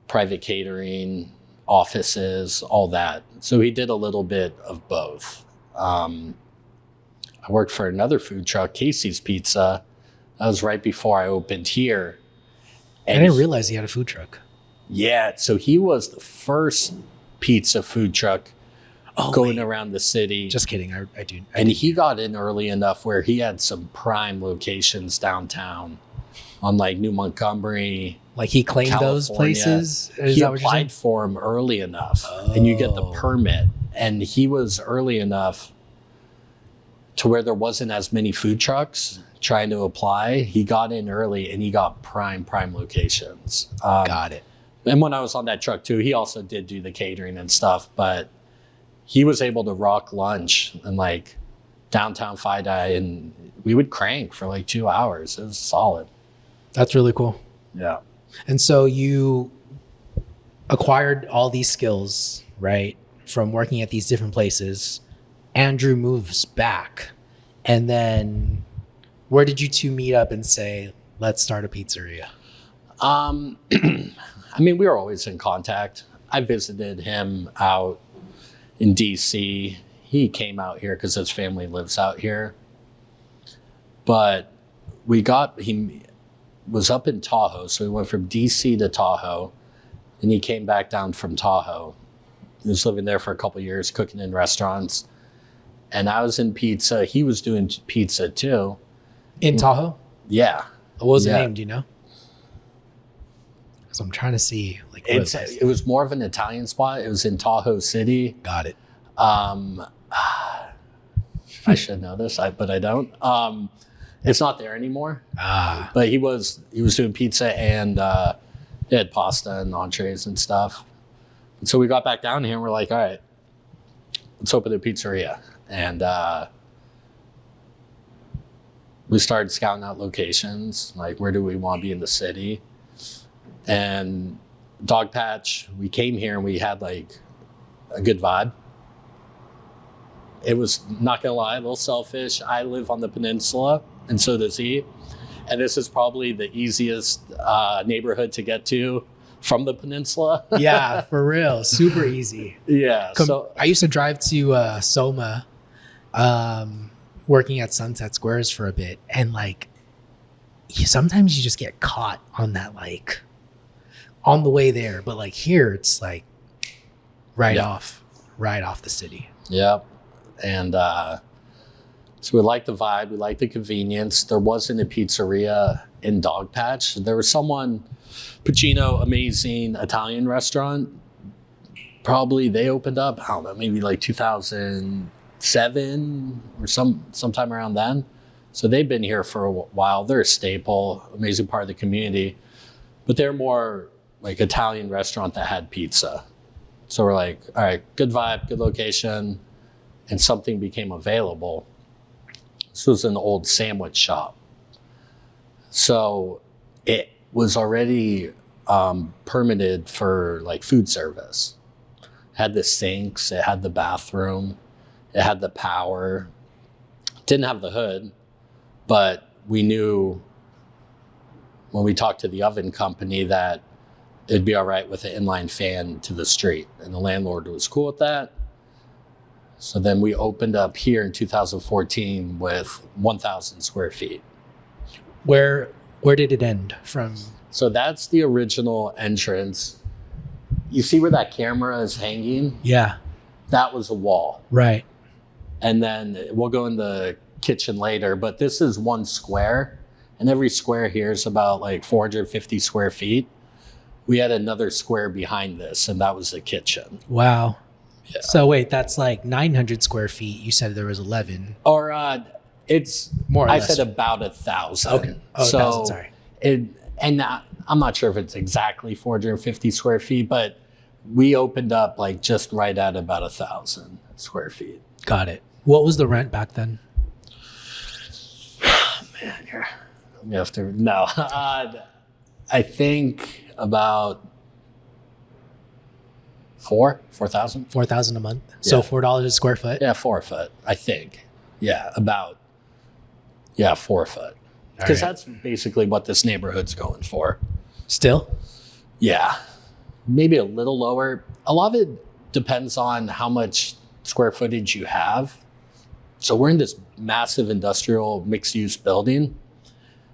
Speaker 2: private catering, offices, all that. So he did a little bit of both. I worked for another food truck, Casey's Pizza. That was right before I opened here.
Speaker 1: And I didn't realize he had a food truck.
Speaker 2: Yeah, so he was the first pizza food truck going around the city.
Speaker 1: Just kidding. I do.
Speaker 2: And he got in early enough where he had some prime locations downtown on like New Montgomery.
Speaker 1: Like he claimed
Speaker 2: California.
Speaker 1: Those places? Is
Speaker 2: he
Speaker 1: that what you're saying?
Speaker 2: applied for them early enough and you get the permit. And he was early enough to where there wasn't as many food trucks trying to apply. He got in early and he got prime locations.
Speaker 1: Got it.
Speaker 2: And when I was on that truck too, he also did do the catering and stuff, but he was able to rock lunch in like downtown Fidei, and we would crank for like 2 hours. It was solid.
Speaker 1: That's really cool.
Speaker 2: Yeah.
Speaker 1: And so you acquired all these skills, right, from working at these different places. Andrew moves back. And then where did you two meet up and say, let's start a pizzeria?
Speaker 2: I mean, we were always in contact. I visited him out in DC. He came out here because his family lives out here. But he was up in Tahoe. So we went from DC to Tahoe, and he came back down from Tahoe. He was living there for a couple of years, cooking in restaurants. And I was in pizza. He was doing pizza too.
Speaker 1: In Tahoe?
Speaker 2: Yeah.
Speaker 1: What was the name? Do you know? Because I'm trying to see. Like,
Speaker 2: it was more of an Italian spot. It was in Tahoe City.
Speaker 1: Got it.
Speaker 2: I should know this, but I don't. It's not there anymore. But he was doing pizza and he had pasta and entrees and stuff. And so we got back down here and we're like, all right, let's open a pizzeria. And we started scouting out locations, like where do we want to be in the city. And Dog Patch, we came here and we had like a good vibe. It was, not gonna lie, a little selfish. I live on the peninsula and so does he. And this is probably the easiest neighborhood to get to from the peninsula.
Speaker 1: Yeah, for real. Super easy.
Speaker 2: Yeah. So
Speaker 1: I used to drive to Soma, working at Sunset Squares for a bit. And like, sometimes you just get caught on that, like on the way there. But like here, it's like right off the city.
Speaker 2: Yep. And so we liked the vibe, we liked the convenience. There wasn't a pizzeria in Dog Patch. There was someone, Pacino, amazing Italian restaurant. Probably they opened up, I don't know, maybe like 2007 or sometime around then. So they've been here for a while. They're a staple, amazing part of the community. But they're more like Italian restaurant that had pizza. So we're like, all right, good vibe, good location. And something became available. This was an old sandwich shop. So was already permitted for like food service. It had the sinks, it had the bathroom, it had the power. Didn't have the hood, but we knew when we talked to the oven company that it'd be all right with an inline fan to the street. And the landlord was cool with that. So then we opened up here in 2014 with 1,000 square feet.
Speaker 1: Where did it end from?
Speaker 2: So that's the original entrance. You see where that camera is hanging?
Speaker 1: Yeah.
Speaker 2: That was a wall.
Speaker 1: Right.
Speaker 2: And then we'll go in the kitchen later, but this is one square, and every square here is about like 450 square feet. We had another square behind this, and that was the kitchen.
Speaker 1: Wow.
Speaker 2: Yeah.
Speaker 1: So wait, that's like 900 square feet. You said there was 11.
Speaker 2: Or it's
Speaker 1: More or
Speaker 2: I
Speaker 1: less.
Speaker 2: said about 1,000.
Speaker 1: Okay. Oh,
Speaker 2: so
Speaker 1: 1,000, sorry.
Speaker 2: I'm not sure if it's exactly 450 square feet, but we opened up like just right at about 1,000 square feet.
Speaker 1: Got it. What was the rent back then?
Speaker 2: Man, you have to no. I think about 4,000.
Speaker 1: 4,000 a month. So
Speaker 2: Yeah.
Speaker 1: $4 a square foot.
Speaker 2: Yeah, 4 foot. I think. Yeah, about 4 foot. Because
Speaker 1: right.
Speaker 2: that's basically what this neighborhood's going for.
Speaker 1: Still?
Speaker 2: Yeah, maybe a little lower. A lot of it depends on how much square footage you have. So we're in this massive industrial mixed-use building.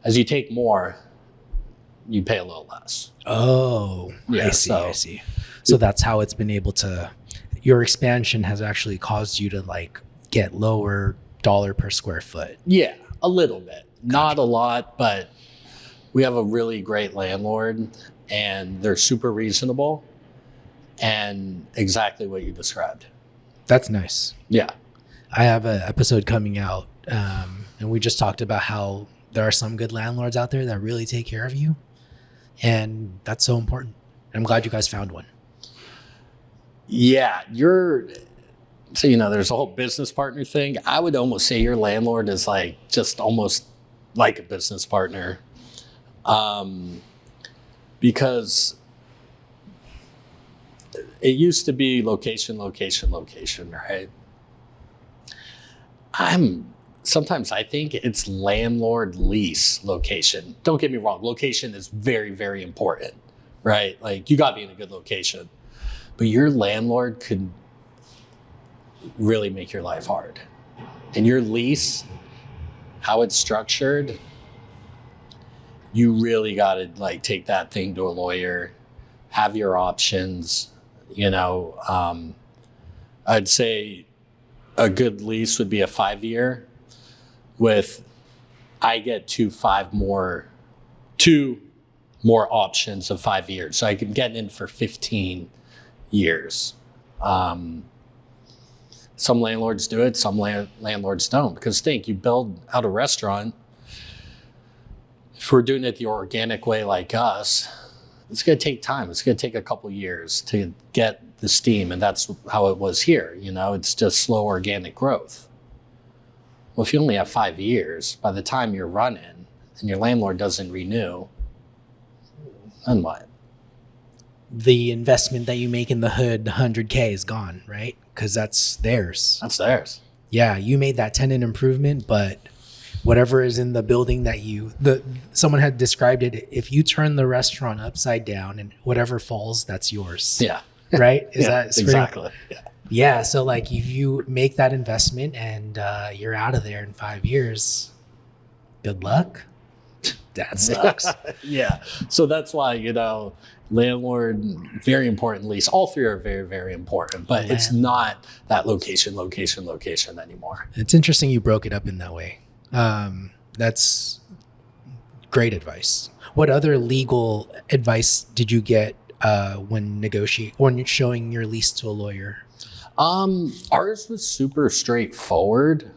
Speaker 2: As you take more, you pay a little less.
Speaker 1: Oh,
Speaker 2: Yeah,
Speaker 1: I see. So that's how it's been able to, your expansion has actually caused you to like get lower dollar per square foot.
Speaker 2: Yeah, a little bit. Not a lot, but we have a really great landlord and they're super reasonable and exactly what you described.
Speaker 1: That's nice.
Speaker 2: Yeah.
Speaker 1: I have an episode coming out, and we just talked about how there are some good landlords out there that really take care of you, and that's so important. I'm glad you guys found one.
Speaker 2: Yeah, so there's a whole business partner thing. I would almost say your landlord is like just almost like a business partner, because it used to be location, right? Sometimes I think it's landlord lease location. Don't get me wrong, location is very, very important, right? Like you got to be in a good location, but your landlord could really make your life hard. And your lease, how it's structured, you really got to like take that thing to a lawyer, have your options. I'd say a good lease would be a 5-year with, I get two more options of 5 years. So I can get in for 15 years. Some landlords do it, some landlords don't. Because you build out a restaurant, if we're doing it the organic way like us, it's going to take time. It's going to take a couple years to get the steam, and that's how it was here. It's just slow organic growth. Well, if you only have 5 years, by the time you're running and your landlord doesn't renew, then what?
Speaker 1: The investment that you make in the hood, the $100K is gone, right? Because that's theirs.
Speaker 2: That's theirs.
Speaker 1: Yeah, you made that tenant improvement, but whatever is in the building that someone had described it, if you turn the restaurant upside down and whatever falls, that's yours.
Speaker 2: Yeah.
Speaker 1: Right?
Speaker 2: Exactly. Yeah.
Speaker 1: Yeah. So like if you make that investment and you're out of there in 5 years, good luck. That sucks.
Speaker 2: Yeah. So that's why, landlord, very important lease. All three are very, very important, but it's not that location anymore.
Speaker 1: It's interesting you broke it up in that way. That's great advice. What other legal advice did you get when showing your lease to a lawyer?
Speaker 2: Ours was super straightforward.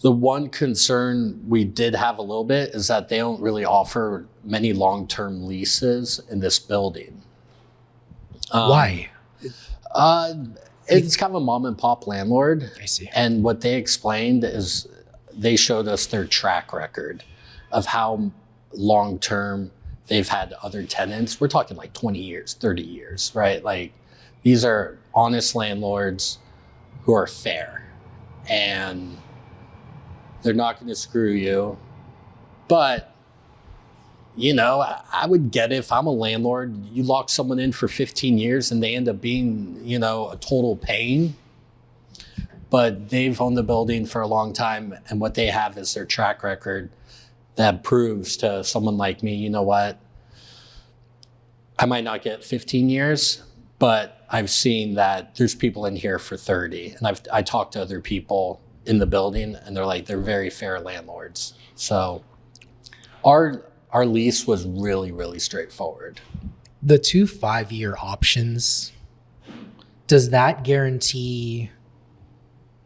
Speaker 2: The one concern we did have a little bit is that they don't really offer many long-term leases in this building.
Speaker 1: Why?
Speaker 2: It's kind of a mom and pop landlord.
Speaker 1: I see.
Speaker 2: And what they explained is they showed us their track record of how long term they've had other tenants. We're talking like 20 years, 30 years, right? Like these are honest landlords who are fair and they're not going to screw you. But, you know, I would get it if I'm a landlord, you lock someone in for 15 years and they end up being, you know, a total pain. But they've owned the building for a long time, and what they have is their track record that proves to someone like me, you know what, I might not get 15 years, but I've seen that there's people in here for 30. And I talked to other people in the building, and they're like, they're very fair landlords. So our lease was really, really straightforward.
Speaker 1: The 2 5-year options, does that guarantee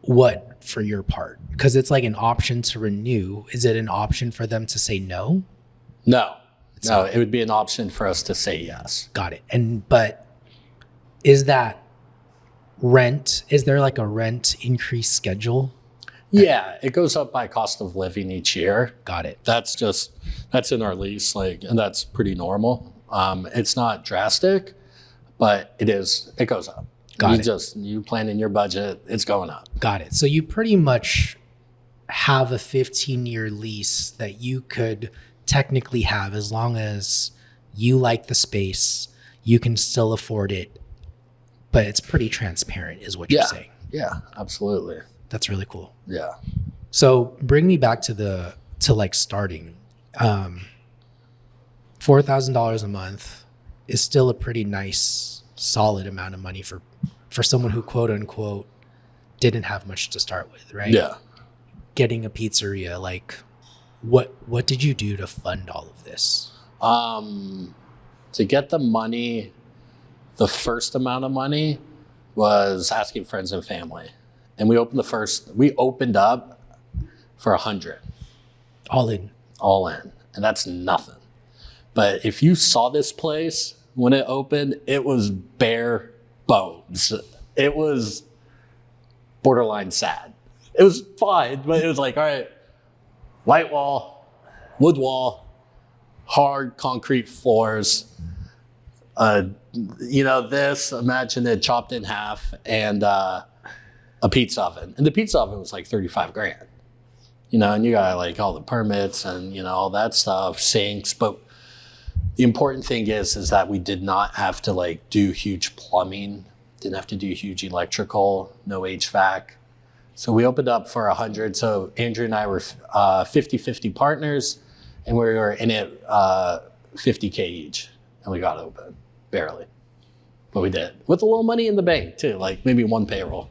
Speaker 1: what for your part? Because it's like an option to renew. Is it an option for them to say no?
Speaker 2: No, it would be an option for us to say yes.
Speaker 1: Got it. But is that rent? Is there like a rent increase schedule?
Speaker 2: Yeah, it goes up by cost of living each year.
Speaker 1: Got it.
Speaker 2: That's in our lease, like, and that's pretty normal. It's not drastic, but it goes up. You plan in your budget, it's going up.
Speaker 1: Got it. So you pretty much have a 15-year lease that you could technically have as long as you like the space, you can still afford it, but it's pretty transparent is what you're saying.
Speaker 2: Yeah, absolutely.
Speaker 1: That's really cool.
Speaker 2: Yeah.
Speaker 1: So bring me back to starting. $4,000 a month is still a pretty nice, solid amount of money for someone who quote unquote didn't have much to start with, right?
Speaker 2: Yeah.
Speaker 1: Getting a pizzeria, like what did you do to fund all of this?
Speaker 2: To get the money, the first amount of money was asking friends and family. And we opened up for 100.
Speaker 1: All in.
Speaker 2: And that's nothing. But if you saw this place when it opened, it was bare bones. It was borderline sad. It was fine, but it was like, all right, white wall, wood wall, hard concrete floors. Imagine it chopped in half, and a pizza oven. And the pizza oven was like $35,000. And you got like all the permits and, all that stuff, sinks. But the important thing is that we did not have to like do huge plumbing, didn't have to do huge electrical, no HVAC. So we opened up for 100. So Andrew and I were 50-50 partners, and we were in it $50K each, and we got open, barely. But we did, with a little money in the bank too, like maybe one payroll,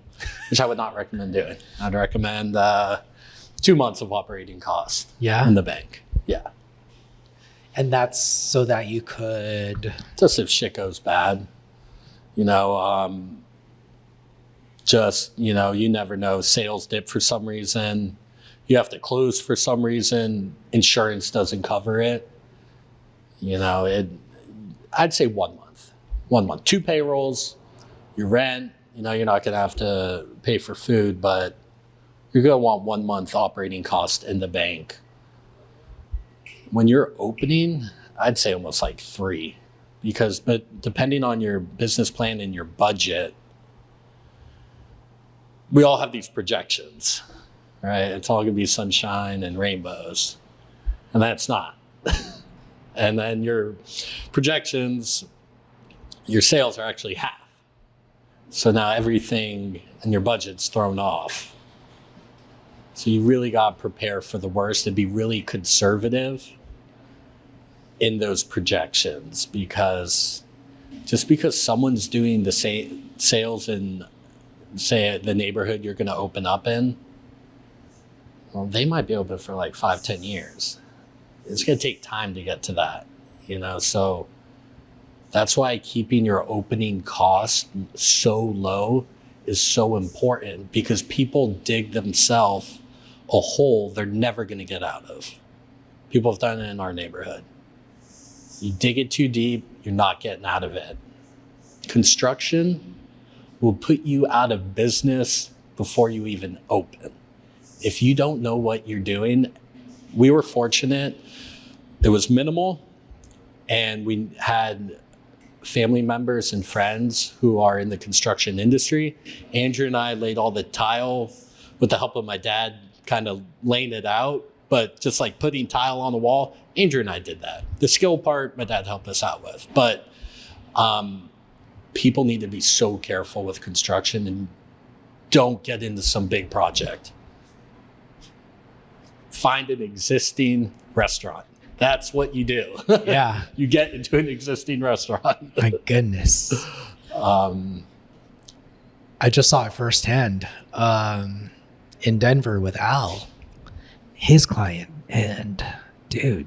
Speaker 2: which I would not recommend doing. I'd recommend 2 months of operating costs in the bank. Yeah.
Speaker 1: And that's so that you could...
Speaker 2: Just if shit goes bad, you never know. Sales dip for some reason. You have to close for some reason. Insurance doesn't cover it. I'd say 1 month. 1 month. 2 payrolls, your rent. You're not going to have to pay for food, but you're going to want 1 month operating cost in the bank. When you're opening, I'd say almost like 3, but depending on your business plan and your budget, we all have these projections, right? It's all going to be sunshine and rainbows, and that's not. And then your projections, your sales are actually half. So now everything in your budget's thrown off. So you really got to prepare for the worst and be really conservative in those projections, because just because someone's doing the same sales in, say, the neighborhood you're going to open up in, well, they might be open for like 5-10 years. It's going to take time to get to that, so that's why keeping your opening cost so low is so important, because people dig themselves a hole they're never going to get out of. People have done it in our neighborhood. You dig it too deep, you're not getting out of it. Construction will put you out of business before you even open. If you don't know what you're doing, we were fortunate. it was minimal, and we had family members and friends who are in the construction industry. Andrew and I laid all the tile with the help of my dad, kind of laying it out, but just like putting tile on the wall. Andrew and I did that. The skill part, my dad helped us out with. But people need to be so careful with construction and don't get into some big project. Find an existing restaurant. That's what you do.
Speaker 1: Yeah.
Speaker 2: You get into an existing restaurant.
Speaker 1: My goodness. I just saw it firsthand in Denver with Al, his client. And dude,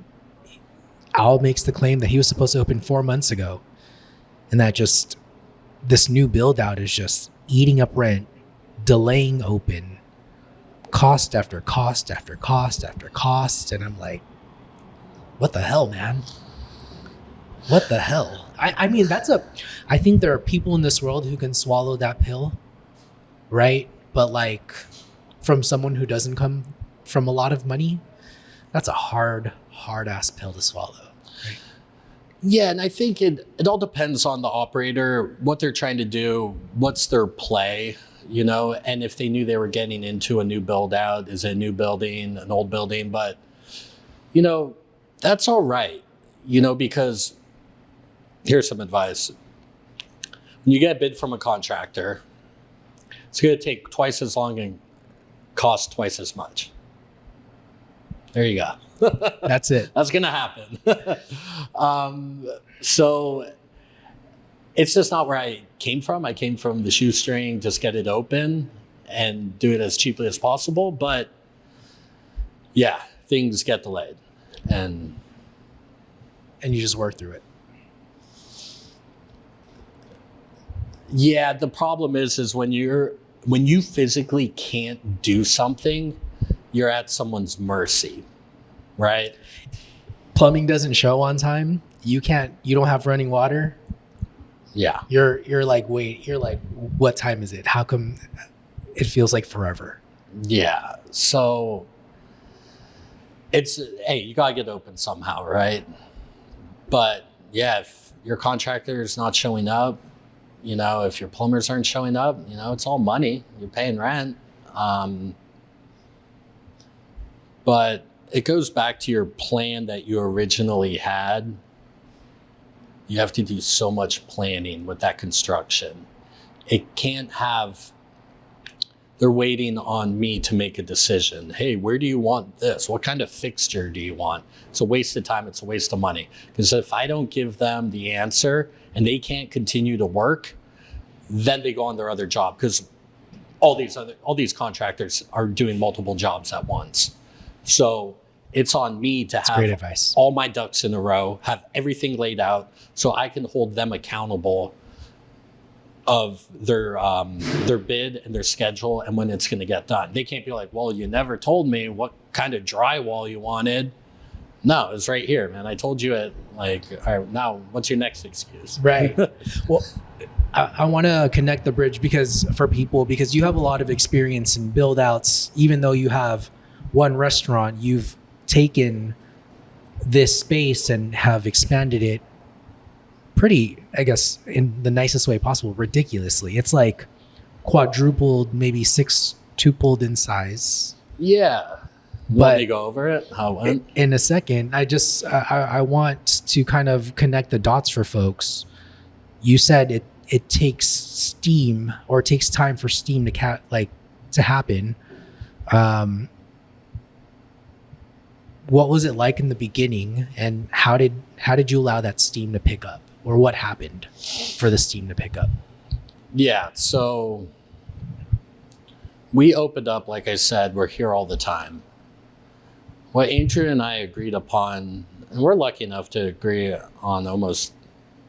Speaker 1: Al makes the claim that he was supposed to open 4 months ago. And that just, this new build out is just eating up rent, delaying open, cost after cost after cost after cost. And I'm like, what the hell, man? What the hell? I mean, I think there are people in this world who can swallow that pill, right? But like, from someone who doesn't come from a lot of money, that's a hard ass pill to swallow. Right?
Speaker 2: Yeah, and I think it all depends on the operator, what they're trying to do, what's their play, you know, and if they knew they were getting into a new build out, is it a new building, an old building, but, you know, that's all right, you know, because here's some advice. When you get a bid from a contractor, it's going to take twice as long and cost twice as much. There you go.
Speaker 1: That's it.
Speaker 2: That's going to happen. So it's just not where I came from. I came from the shoestring, just get it open and do it as cheaply as possible. But yeah, things get delayed. And
Speaker 1: you just work through it.
Speaker 2: Yeah, the problem is when you physically can't do something, you're at someone's mercy, right?
Speaker 1: Plumbing doesn't show on time. You don't have running water.
Speaker 2: Yeah.
Speaker 1: You're like, what time is it? How come it feels like forever?
Speaker 2: Yeah. So hey, you gotta get open somehow, right? But yeah, if your contractor is not showing up, you know, if your plumbers aren't showing up, you know, it's all money. You're paying rent. But it goes back to your plan that you originally had. You have to do so much planning with that construction. It can't have, they're waiting on me to make a decision. Hey, where do you want this? What kind of fixture do you want? It's a waste of time. It's a waste of money. Because if I don't give them the answer and they can't continue to work, then they go on their other job. Because all these contractors are doing multiple jobs at once. So it's on me to have all my ducks in a row, have everything laid out so I can hold them accountable of their bid and their schedule and when it's going to get done. They can't be like, well, you never told me what kind of drywall you wanted. No, it's right here, man. I told you it. Like, all right, now what's your next excuse?
Speaker 1: Right. Well, I want to connect the bridge because you have a lot of experience in build outs. Even though you have one restaurant, you've taken this space and have expanded it pretty, I guess, in the nicest way possible, ridiculously. It's like quadrupled, maybe sextupled in size.
Speaker 2: Yeah. Let me go over it? How it went?
Speaker 1: In a second, I want to kind of connect the dots for folks. You said it takes steam, or it takes time for steam to happen. What was it like in the beginning, and how did you allow that steam to pick up, or what happened for the steam to pick up?
Speaker 2: Yeah, so we opened up, like I said, we're here all the time. What Andrew and I agreed upon, and we're lucky enough to agree on almost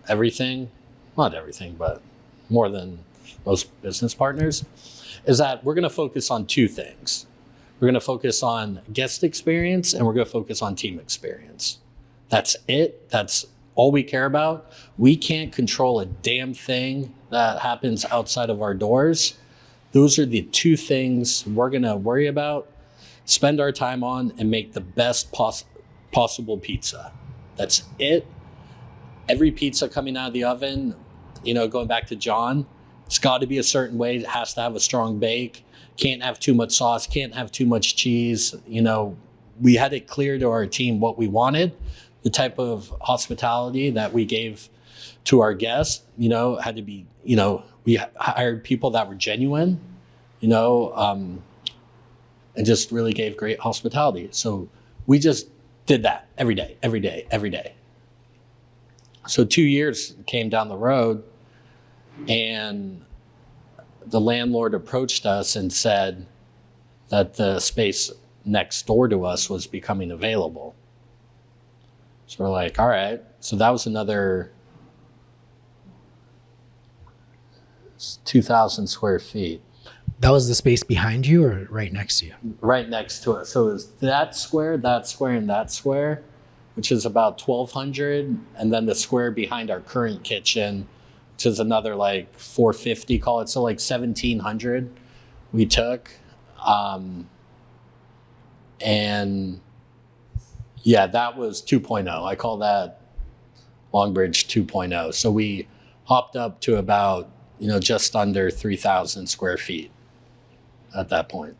Speaker 2: everything, not everything, but more than most business partners, is that we're going to focus on two things. We're going to focus on guest experience, and we're going to focus on team experience. That's it. That's all we care about. We can't control a damn thing that happens outside of our doors. Those are the two things we're going to worry about, spend our time on, and make the best Possible pizza. That's it. Every pizza coming out of the oven, going back to John, it's got to be a certain way. It has to have a strong bake. Can't have too much sauce. Can't have too much cheese. We had it clear to our team what we wanted, the type of hospitality that we gave to our guests. Had to be. We hired people that were genuine. And just really gave great hospitality. So we just did that every day, every day, every day. So 2 years came down the road, and the landlord approached us and said that the space next door to us was becoming available. So we're like, all right. So that was another 2,000 square feet.
Speaker 1: That was the space behind you or right next to you?
Speaker 2: Right next to it. So it was that square, and that square, which is about 1,200. And then the square behind our current kitchen, which is another like 450, call it. So like 1,700 we took. And yeah, that was 2.0. I call that Longbridge 2.0. So we hopped up to about, just under 3,000 square feet at that point.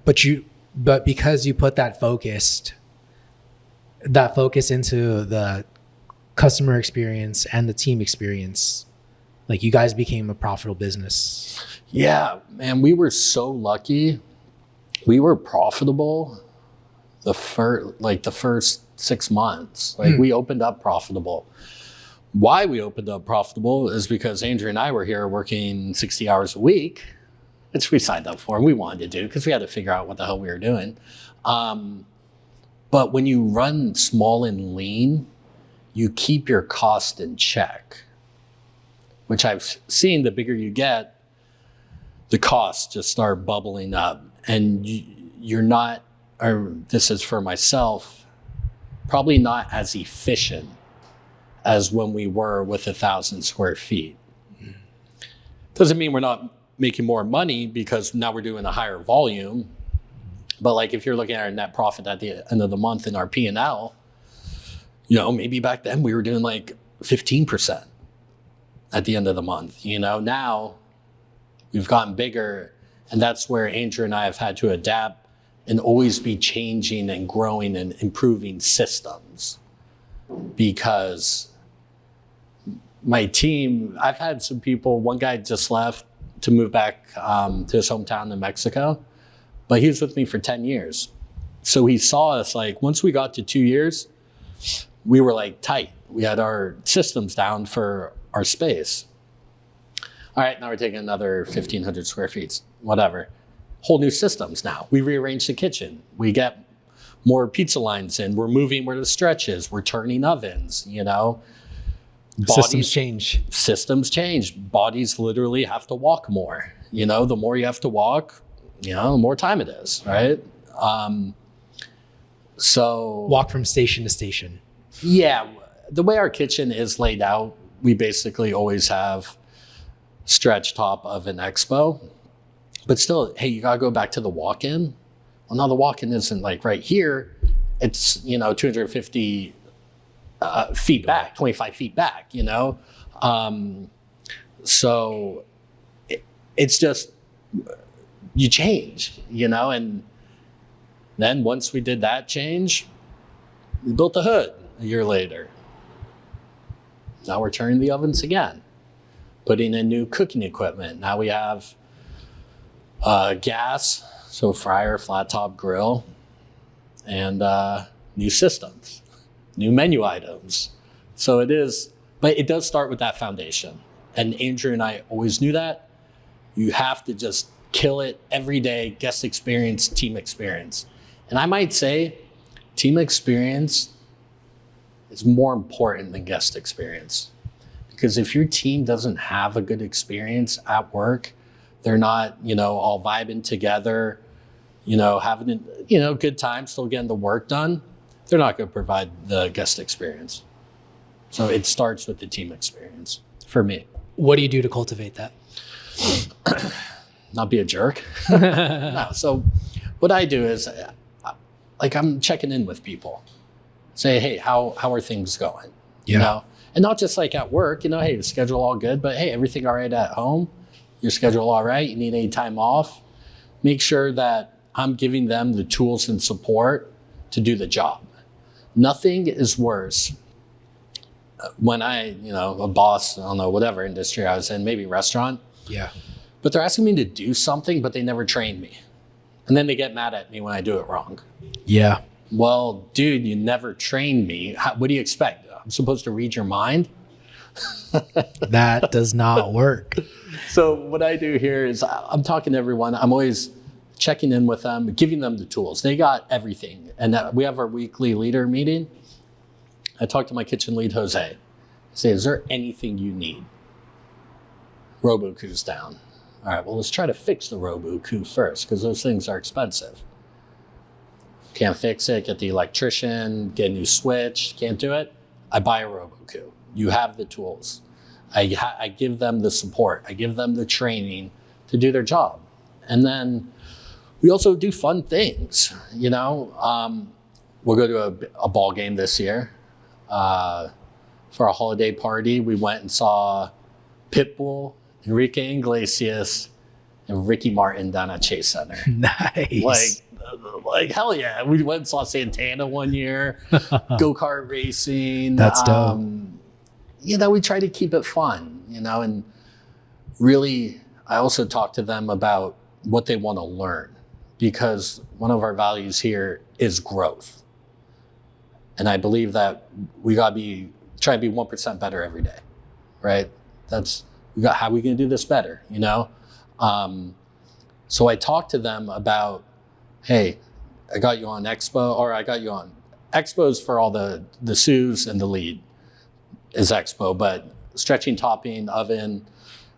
Speaker 1: But because you put that focus into the customer experience and the team experience, like you guys became a profitable business.
Speaker 2: Yeah, man, we were so lucky. We were profitable the first 6 months. We opened up profitable. Why we opened up profitable is because Andrew and I were here working 60 hours a week, which we signed up for and we wanted to do because we had to figure out what the hell we were doing. But when you run small and lean, you keep your cost in check, which I've seen the bigger you get, the costs just start bubbling up. And you're not, or this is for myself, probably not as efficient as when we were with 1,000 square feet. Doesn't mean we're not making more money because now we're doing a higher volume. But like if you're looking at our net profit at the end of the month in our P&L, maybe back then we were doing like 15% at the end of the month. Now we've gotten bigger, and that's where Andrew and I have had to adapt and always be changing and growing and improving systems. Because my team, I've had some people, one guy just left to move back to his hometown in Mexico, but he was with me for 10 years. So he saw us once we got to 2 years, we were tight. We had our systems down for our space. All right, now we're taking another 1,500 square feet, whatever. Whole new systems now. We rearranged the kitchen. We get more pizza lines in. We're moving where the stretch is. We're turning ovens,
Speaker 1: Systems change.
Speaker 2: Systems change. Bodies literally have to walk more. The more you have to walk, the more time it is, right? So
Speaker 1: walk from station to station.
Speaker 2: Yeah, the way our kitchen is laid out, we basically always have stretch top of an expo. But still, hey, you gotta go back to the walk-in. Well, now the walk-in isn't right here. It's 250 feet back, 25 feet back. So it's just you change, and then once we did that change, we built the hood a year later. Now we're turning the ovens again, putting in new cooking equipment. Now we have gas, so fryer, flat top grill, and new systems, new menu items. So it is, but it does start with that foundation. And Andrew and I always knew that. You have to just kill it every day, guest experience, team experience. And I might say team experience is more important than guest experience. Because if your team doesn't have a good experience at work, they're not, all vibing together, having, good time, still getting the work done, they're not going to provide the guest experience. So it starts with the team experience for me.
Speaker 1: What do you do to cultivate that?
Speaker 2: Not be a jerk. No. So what I do is I'm checking in with people. Say, hey, how are things going?
Speaker 1: Yeah.
Speaker 2: You know, and not just like at work, you know, hey, the schedule all good, but hey, everything all right at home? Your schedule all right? You need any time off? Make sure that I'm giving them the tools and support to do the job. Nothing is worse when a boss, I don't know, whatever industry I was in, maybe restaurant,
Speaker 1: Yeah.
Speaker 2: but they're asking me to do something, but they never trained me. And then they get mad at me when I do it wrong.
Speaker 1: Yeah.
Speaker 2: Well, dude, you never trained me. What do you expect? I'm supposed to read your mind?
Speaker 1: That does not work.
Speaker 2: So what I do here is I'm talking to everyone. I'm always checking in with them, giving them the tools. They got everything. And we have our weekly leader meeting. I talk to my kitchen lead, Jose. I say, is there anything you need? Robocu's down. All right, well, let's try to fix the Robocu first, because those things are expensive. Can't fix it, get the electrician, get a new switch, can't do it. I buy a Robocu. You have the tools. I give them the support. I give them the training to do their job. And then we also do fun things, you know. We'll go to a ball game this year. For a holiday party, we went and saw Pitbull, Enrique Iglesias, and Ricky Martin down at Chase Center.
Speaker 1: Nice.
Speaker 2: Like hell yeah. We went and saw Santana one year, go-kart racing.
Speaker 1: That's dope.
Speaker 2: You know, we try to keep it fun, you know, and really, I also talk to them about what they want to learn, because one of our values here is growth. And I believe that we got to try to be 1% better every day, right? How are we going to do this better, you know? So I talk to them about, hey, I got you on Expo, or I got you on Expo's for all the sous and the lead is Expo, but stretching, topping, oven,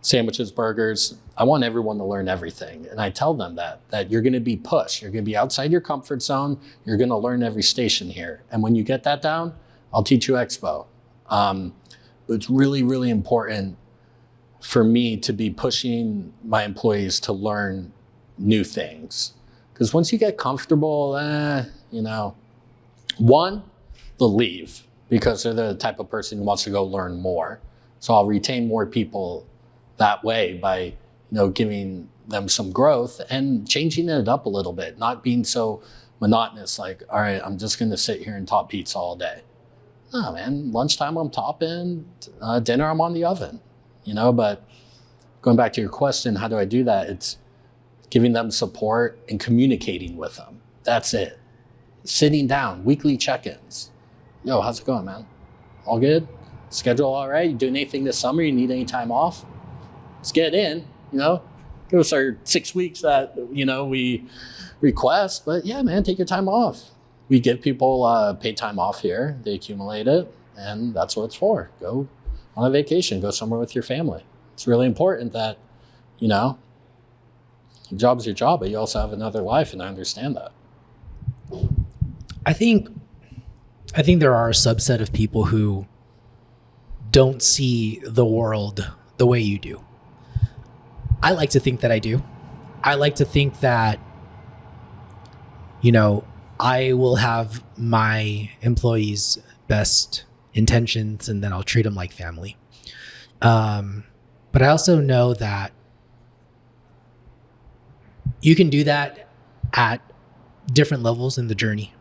Speaker 2: sandwiches, burgers, I want everyone to learn everything. And I tell them that you're going to be pushed. You're going to be outside your comfort zone. You're going to learn every station here. And when you get that down, I'll teach you Expo. But it's really, really important for me to be pushing my employees to learn new things. Because once you get comfortable, you know, one, they'll leave because they're the type of person who wants to go learn more. So I'll retain more people that way by, you know, giving them some growth and changing it up a little bit, not being so monotonous, like, all right, I'm just going to sit here and top pizza all day. No, man, lunchtime I'm topping, dinner I'm on the oven, you know. But going back to your question, how do I do that? It's giving them support and communicating with them. That's it. Sitting down, weekly check-ins. Yo, how's it going, man? All good? Schedule all right? You doing anything this summer? You need any time off? Let's get in, you know? Give us our 6 weeks that, you know, we request. But yeah, man, take your time off. We give people paid time off here. They accumulate it, and that's what it's for. Go on a vacation. Go somewhere with your family. It's really important that, you know, your job is your job, but you also have another life, and I understand that.
Speaker 1: I think there are a subset of people who don't see the world the way you do. I like to think that I do. I like to think that, you know, I will have my employees' best intentions, and then I'll treat them like family. But I also know that you can do that at different levels in the journey.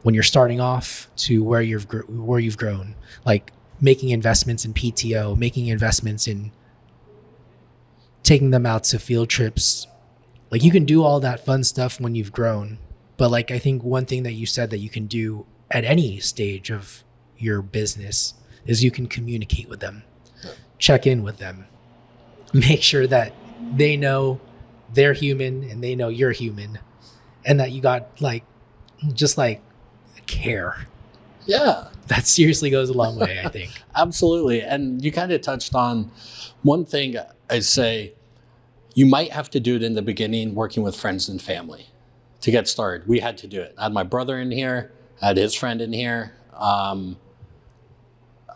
Speaker 1: When you're starting off to where you've grown, like making investments in PTO, making investments in taking them out to field trips. Like, you can do all that fun stuff when you've grown. But like, I think one thing that you said that you can do at any stage of your business is you can communicate with them, check in with them, make sure that they know they're human and they know you're human, and that you got like, just like care.
Speaker 2: Yeah.
Speaker 1: That seriously goes a long way, I think.
Speaker 2: Absolutely. And you kind of touched on one thing. I say you might have to do it in the beginning, working with friends and family to get started. We had to do it. I had my brother in here. I had his friend in here. I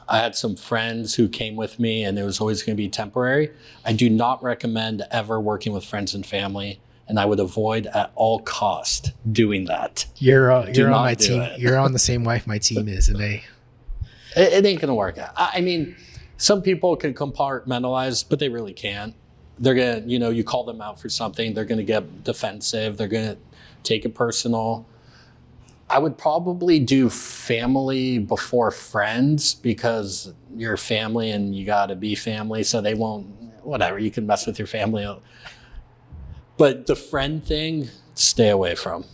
Speaker 2: had some friends who came with me, and it was always going to be temporary. I do not recommend ever working with friends and family and I would avoid at all cost doing that.
Speaker 1: You're
Speaker 2: Do
Speaker 1: on
Speaker 2: not
Speaker 1: my
Speaker 2: do
Speaker 1: team.
Speaker 2: it.
Speaker 1: You're on the same wife my team is, and
Speaker 2: It ain't gonna work out. I mean, some people can compartmentalize, but they really can't. They're gonna, you call them out for something, they're gonna get defensive, they're gonna take it personal. I would probably do family before friends, because you're family and you gotta be family, so they won't, whatever, you can mess with your family. But the friend thing, stay away from.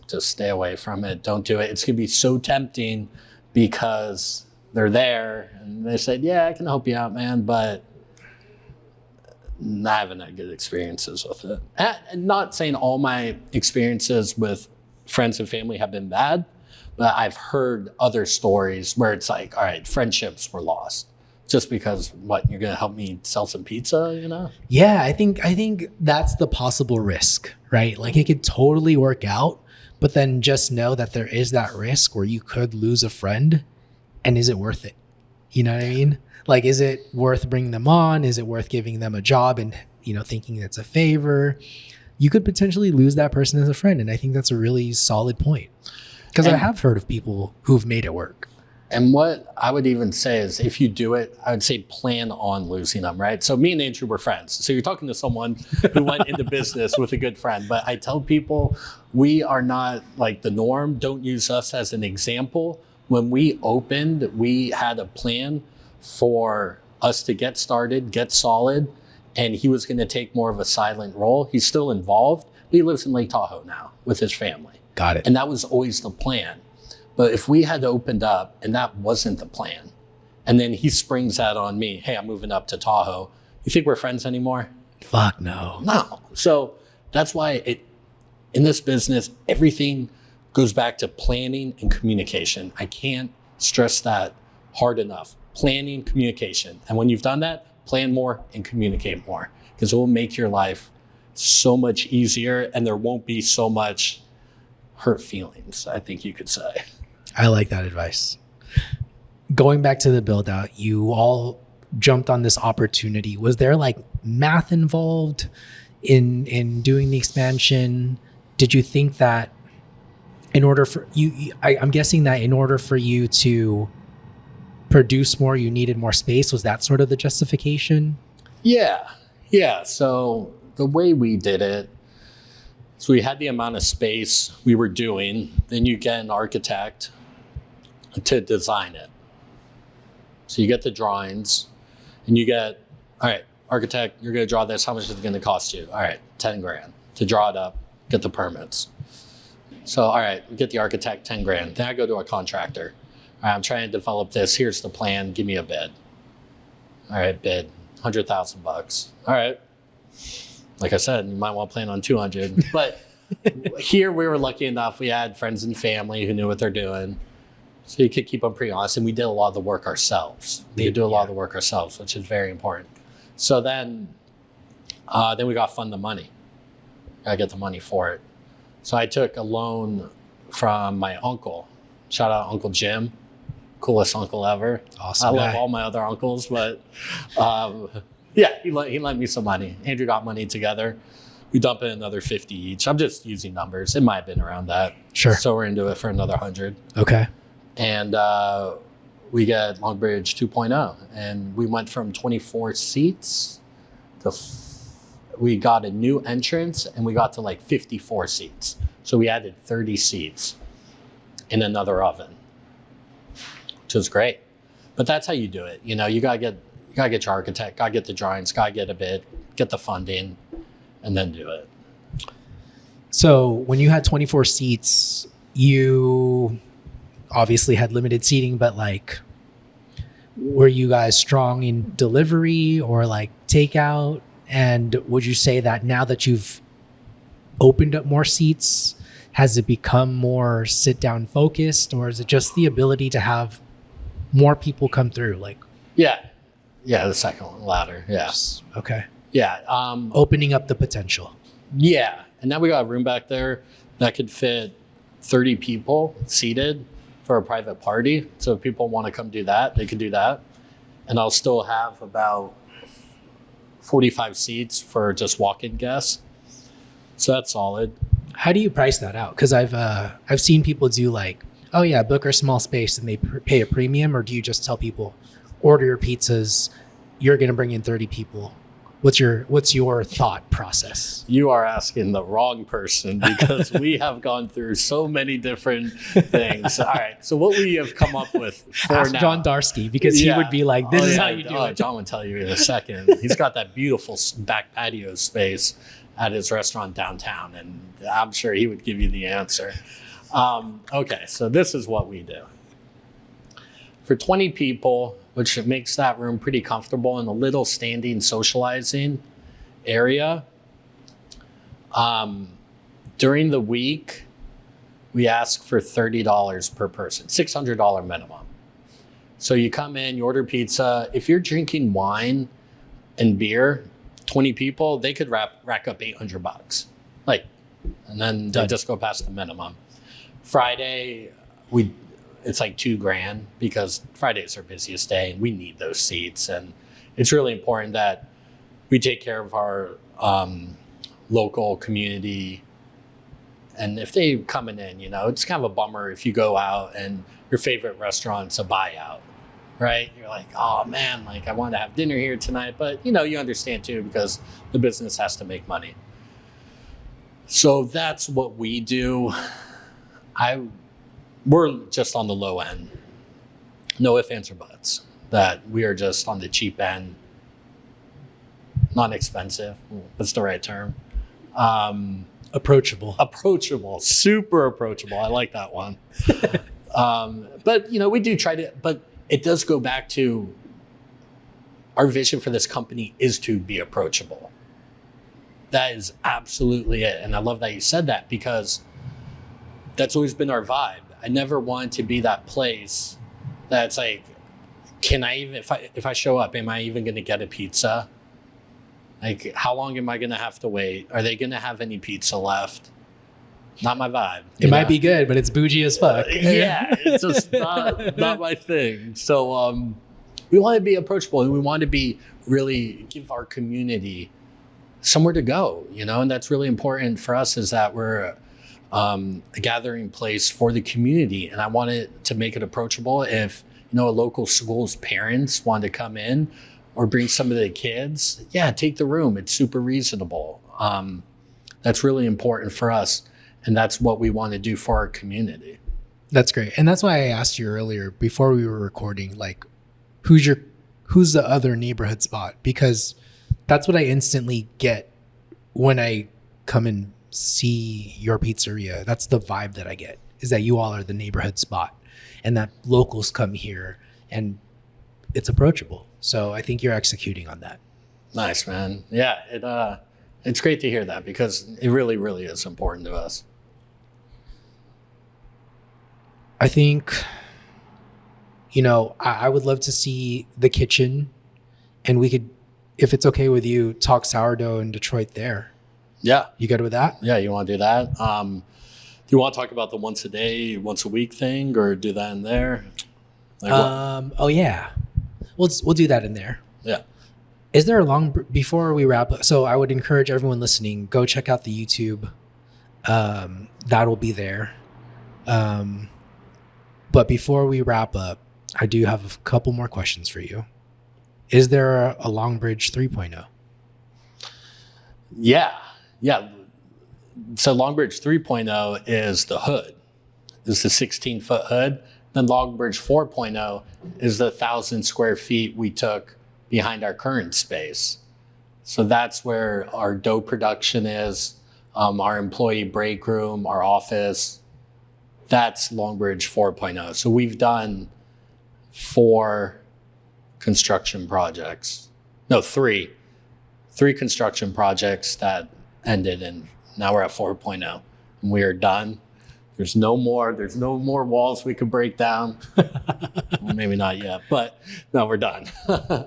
Speaker 2: Just stay away from it. Don't do it. It's gonna be so tempting because they're there and they said, yeah, I can help you out, man, but I haven't had good experiences with it. And not saying all my experiences with friends and family have been bad, but I've heard other stories where it's like, all right, friendships were lost just because you're going to help me sell some pizza,
Speaker 1: yeah, I think that's the possible risk, right? Like it could totally work out, but then just know that there is that risk where you could lose a friend. And is it worth it? You know what I mean? Like, is it worth bringing them on? Is it worth giving them a job and, thinking that's a favor? You could potentially lose that person as a friend. And I think that's a really solid point, because I have heard of people who've made it work.
Speaker 2: And what I would even say is, if you do it, I would say plan on losing them, right? So me and Andrew were friends. So you're talking to someone who went into business with a good friend. But I tell people, we are not like the norm. Don't use us as an example. When we opened, we had a plan for us to get started, get solid, and he was going to take more of a silent role. He's still involved, but he lives in Lake Tahoe now with his family.
Speaker 1: Got it.
Speaker 2: And that was always the plan. But if we had opened up and that wasn't the plan, and then he springs that on me, hey, I'm moving up to Tahoe, you think we're friends anymore?
Speaker 1: Fuck no.
Speaker 2: No. So that's why in this business, everything goes back to planning and communication. I can't stress that hard enough. Planning, communication. And when you've done that, plan more and communicate more, because it will make your life so much easier and there won't be so much hurt feelings, I think you could say.
Speaker 1: I like that advice. Going back to the build out, you all jumped on this opportunity. Was there like math involved in doing the expansion? Did you think that in order for you, I'm guessing that in order for you to produce more, you needed more space? Was that sort of the justification?
Speaker 2: Yeah. So the way we did it, so we had the amount of space we were doing, then you get an architect to design it. So you get the drawings and you get, all right, architect, you're going to draw this. How much is it going to cost you? All right, 10 grand to draw it up, get the permits. So, all right, we get the architect, 10 grand. Then I go to a contractor. All right, I'm trying to develop this. Here's the plan. Give me a bid. All right, bid, $100,000. All right. Like I said, you might want to plan on 200. But here we were lucky enough. We had friends and family who knew what they're doing. So you could keep them pretty honest. And we did a lot of the work ourselves. We could do a lot of the work ourselves, which is very important. So then we got to fund the money. Got to get the money for it. So I took a loan from my uncle. Shout out Uncle Jim. Coolest uncle ever.
Speaker 1: Awesome.
Speaker 2: I love all my other uncles, but yeah, he lent me some money. Andrew got money together. We dump in another 50 each. I'm just using numbers. It might have been around that.
Speaker 1: Sure.
Speaker 2: So we're into it for another 100.
Speaker 1: Okay.
Speaker 2: And we get Longbridge 2.0. And we went from 24 seats to we got a new entrance and we got to like 54 seats. So we added 30 seats in another oven, which was great. But that's how you do it. You gotta get your architect, gotta get the drawings, gotta get a bid, get the funding, and then do it.
Speaker 1: So when you had 24 seats, you obviously had limited seating, but like, were you guys strong in delivery or like takeout? And would you say that now that you've opened up more seats, has it become more sit down focused, or is it just the ability to have more people come through? Like,
Speaker 2: Yeah, the second one, louder. Yeah.
Speaker 1: Okay.
Speaker 2: Yeah.
Speaker 1: Opening up the potential.
Speaker 2: Yeah. And now we got a room back there that could fit 30 people seated for a private party. So if people want to come do that, they can do that. And I'll still have about 45 seats for just walk-in guests. So that's solid.
Speaker 1: How do you price that out? Because I've seen people do like, oh yeah, book our small space and they pay a premium, or do you just tell people, order your pizzas, you're going to bring in 30 people? What's your thought process?
Speaker 2: You are asking the wrong person because we have gone through so many different things. All right. So what we have come up with for
Speaker 1: Ask
Speaker 2: now.
Speaker 1: John Darsky, because he would be like, this is how you do it.
Speaker 2: John would tell you in a second. He's got that beautiful back patio space at his restaurant downtown, and I'm sure he would give you the answer. Okay. So this is what we do. For 20 people, which makes that room pretty comfortable in a little standing socializing area. During the week, we ask for $30 per person, $600 minimum. So you come in, you order pizza. If you're drinking wine and beer, 20 people, they could rack up $800. And then they just go past the minimum. Friday, it's like $2,000 because Friday's our busiest day and we need those seats. And it's really important that we take care of our local community. And if they coming in, it's kind of a bummer if you go out and your favorite restaurant's a buyout, right? You're like, oh man, I wanted to have dinner here tonight. But you understand too, because the business has to make money. So that's what we do. We're just on the low end. No ifs, ands, or buts. That we are just on the cheap end. Not expensive. That's the right term.
Speaker 1: Approachable.
Speaker 2: Approachable. Super approachable. I like that one. But, we do try to, but it does go back to our vision for this company is to be approachable. That is absolutely it. And I love that you said that because that's always been our vibe. I never want to be that place that's like, can I even, if I show up, am I even going to get a pizza? Like, how long am I going to have to wait? Are they going to have any pizza left? Not my vibe.
Speaker 1: It might be good, but it's bougie as fuck.
Speaker 2: Yeah, it's just not my thing. So we want to be approachable and we want to be really give our community somewhere to go, and that's really important for us is that we're a gathering place for the community. And I wanted to make it approachable. If, a local school's parents want to come in or bring some of the kids, take the room. It's super reasonable. That's really important for us. And that's what we want to do for our community.
Speaker 1: That's great. And that's why I asked you earlier before we were recording, who's the other neighborhood spot? Because that's what I instantly get when I come and see your pizzeria. That's the vibe that I get, is that you all are the neighborhood spot and that locals come here and it's approachable. So I think you're executing on that.
Speaker 2: Nice, man. Yeah, it's great to hear that because it really, really is important to us.
Speaker 1: I think, I would love to see the kitchen and we could, if it's okay with you, talk sourdough in Detroit there.
Speaker 2: Yeah.
Speaker 1: You good with that?
Speaker 2: Yeah, you want to do that? Do you want to talk about the once a day, once a week thing or do that in there?
Speaker 1: Oh yeah. We'll do that in there.
Speaker 2: Yeah.
Speaker 1: Is there before we wrap up? So I would encourage everyone listening, go check out the YouTube. That'll be there. But before we wrap up, I do have a couple more questions for you. Is there a Longbridge 3.0?
Speaker 2: Yeah. So Longbridge 3.0 is the hood. It's the 16-foot hood. Then Longbridge 4.0 is the 1,000 square feet we took behind our current space. So that's where our dough production is, our employee break room, our office. That's Longbridge 4.0. So we've done 4 construction projects. No, 3. 3 construction projects that ended, and now we're at 4.0. And we are done. There's no more walls we could break down. Well, maybe not yet, but no, we're done.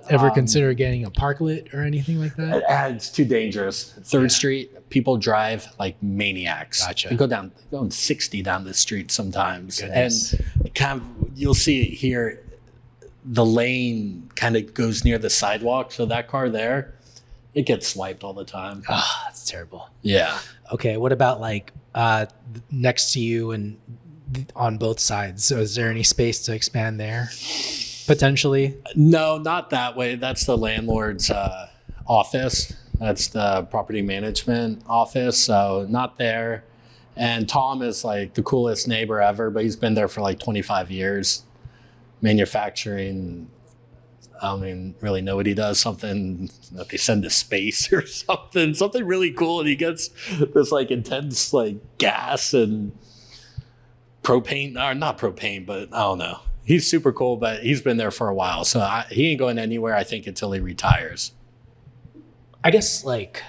Speaker 1: Ever consider getting a parklet or anything like that?
Speaker 2: It's too dangerous. 3rd Street, people drive like maniacs.
Speaker 1: Gotcha.
Speaker 2: They go 60 down the street sometimes.
Speaker 1: Goodness.
Speaker 2: And kind of, you'll see it here, the lane kind of goes near the sidewalk. So that car there, It gets swiped all the time.
Speaker 1: Oh, that's terrible.
Speaker 2: Yeah.
Speaker 1: Okay, what about like next to you and on both sides? So is there any space to expand there potentially?
Speaker 2: No, not that way. That's the landlord's office. That's the property management office. So not there. And Tom is like the coolest neighbor ever, but he's been there for like 25 years, manufacturing. I don't even really know what he does. Something that they send to space or something really cool. And he gets this like intense like gas and propane, or not propane, but I don't know. He's super cool, but he's been there for a while. So he ain't going anywhere, I think, until he retires.
Speaker 1: I guess like,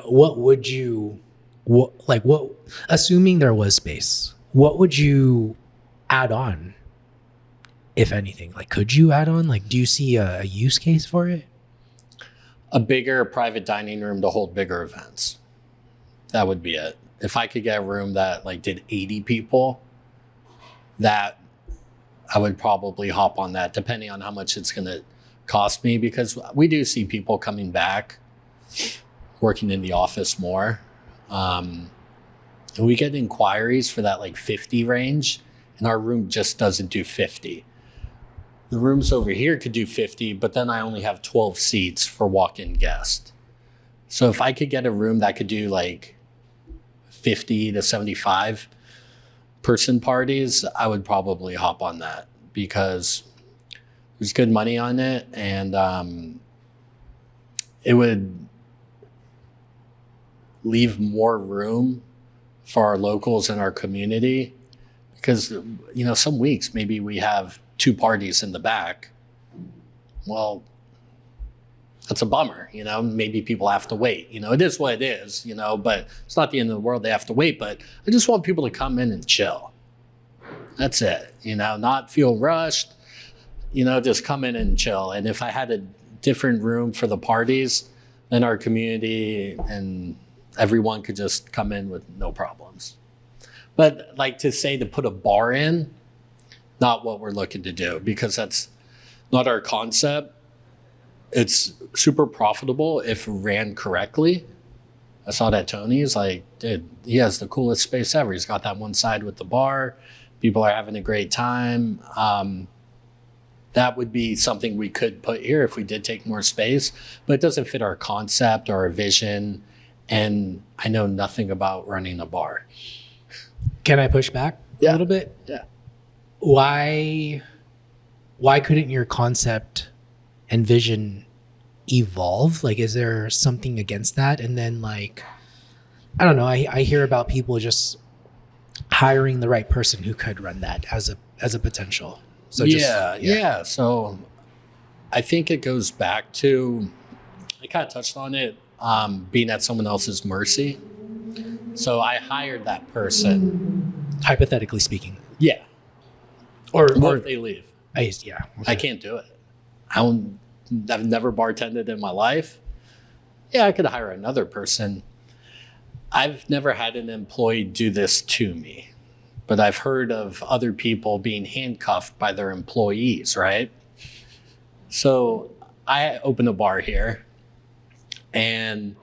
Speaker 1: what would you, what, assuming there was space, what would you add on? If anything, like, could you add on? Like, do you see a use case for it?
Speaker 2: A bigger private dining room to hold bigger events. That would be it. If I could get a room that like did 80 people, that I would probably hop on that, depending on how much it's going to cost me, because we do see people coming back, working in the office more. And we get inquiries for that like 50 range, and our room just doesn't do 50. The rooms over here could do 50, but then I only have 12 seats for walk-in guests. So if I could get a room that could do like 50 to 75 person parties, I would probably hop on that, because there's good money on it, and it would leave more room for our locals in our community, because, you know, some weeks maybe we have 2 parties in the back. Well, that's a bummer, you know. Maybe people have to wait, you know. It is what it is, you know, but it's not the end of the world. They have to wait, but I just want people to come in and chill. That's it, you know, not feel rushed, you know, just come in and chill. And if I had a different room for the parties, then our community and everyone could just come in with no problems. But like to say to put a bar in, not what we're looking to do, because that's not our concept. It's super profitable if ran correctly. I saw that Tony's like, dude, he has the coolest space ever. He's got that one side with the bar. People are having a great time. That would be something we could put here if we did take more space, but it doesn't fit our concept or our vision. And I know nothing about running a bar.
Speaker 1: Can I push back a little bit?
Speaker 2: Yeah.
Speaker 1: Why couldn't your concept and vision evolve? Like, is there something against that? And then, like, I don't know, I hear about people just hiring the right person who could run that as a potential. So
Speaker 2: yeah. So I think it goes back to, I kind of touched on it, being at someone else's mercy. So I hired that person.
Speaker 1: Hypothetically speaking.
Speaker 2: Yeah.
Speaker 1: Or
Speaker 2: if they leave?
Speaker 1: Okay.
Speaker 2: I can't do it. I've never bartended in my life. Yeah, I could hire another person. I've never had an employee do this to me, but I've heard of other people being handcuffed by their employees, right? So I open a bar here, and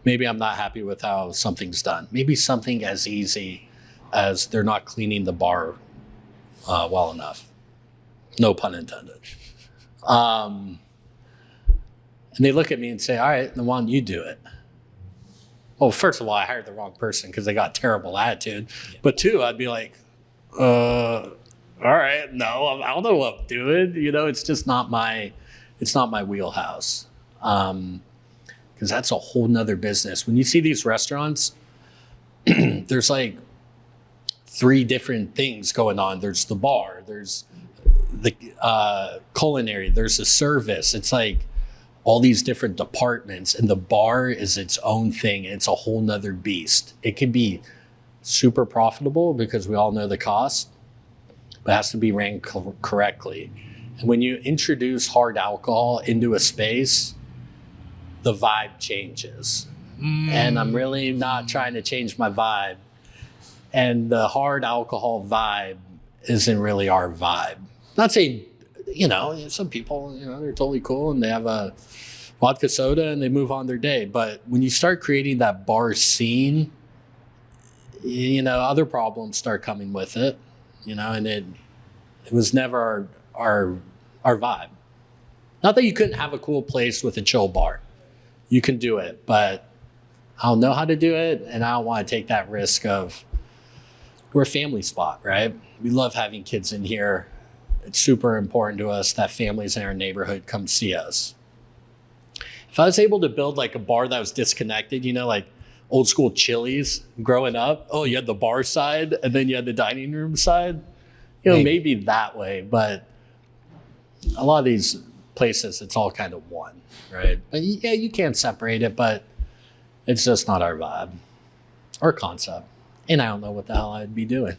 Speaker 2: maybe I'm not happy with how something's done. Maybe something as easy as they're not cleaning the bar well enough. No pun intended. And they look at me and say, all right, then why don't you do it? Well, first of all, I hired the wrong person because they got terrible attitude. Yeah. But 2, I'd be like, all right, no, I don't know what I'm doing. You know, it's just not my wheelhouse. Because that's a whole nother business. When you see these restaurants, there's like 3 different things going on. There's the bar, there's the culinary, there's the service. It's like all these different departments, and the bar is its own thing. It's a whole nother beast. It can be super profitable because we all know the cost, but it has to be ran correctly. And when you introduce hard alcohol into a space, the vibe changes. And I'm really not trying to change my vibe. And the hard alcohol vibe isn't really our vibe. Not saying, you know, some people, you know, they're totally cool and they have a vodka soda, and they move on their day. But when you start creating that bar scene, other problems start coming with it, and it was never our vibe. Not that you couldn't have a cool place with a chill bar. You can do it, but I don't know how to do it, and I don't want to take that risk of, we're a family spot, right? We love having kids in here. It's super important to us that families in our neighborhood come see us. If I was able to build like a bar that was disconnected, like old school Chili's growing up, you had the bar side and then you had the dining room side, maybe that way. But a lot of these places, it's all kind of one, right? But yeah, you can't separate it, but it's just not our vibe or concept. And I don't know what the hell I'd be doing.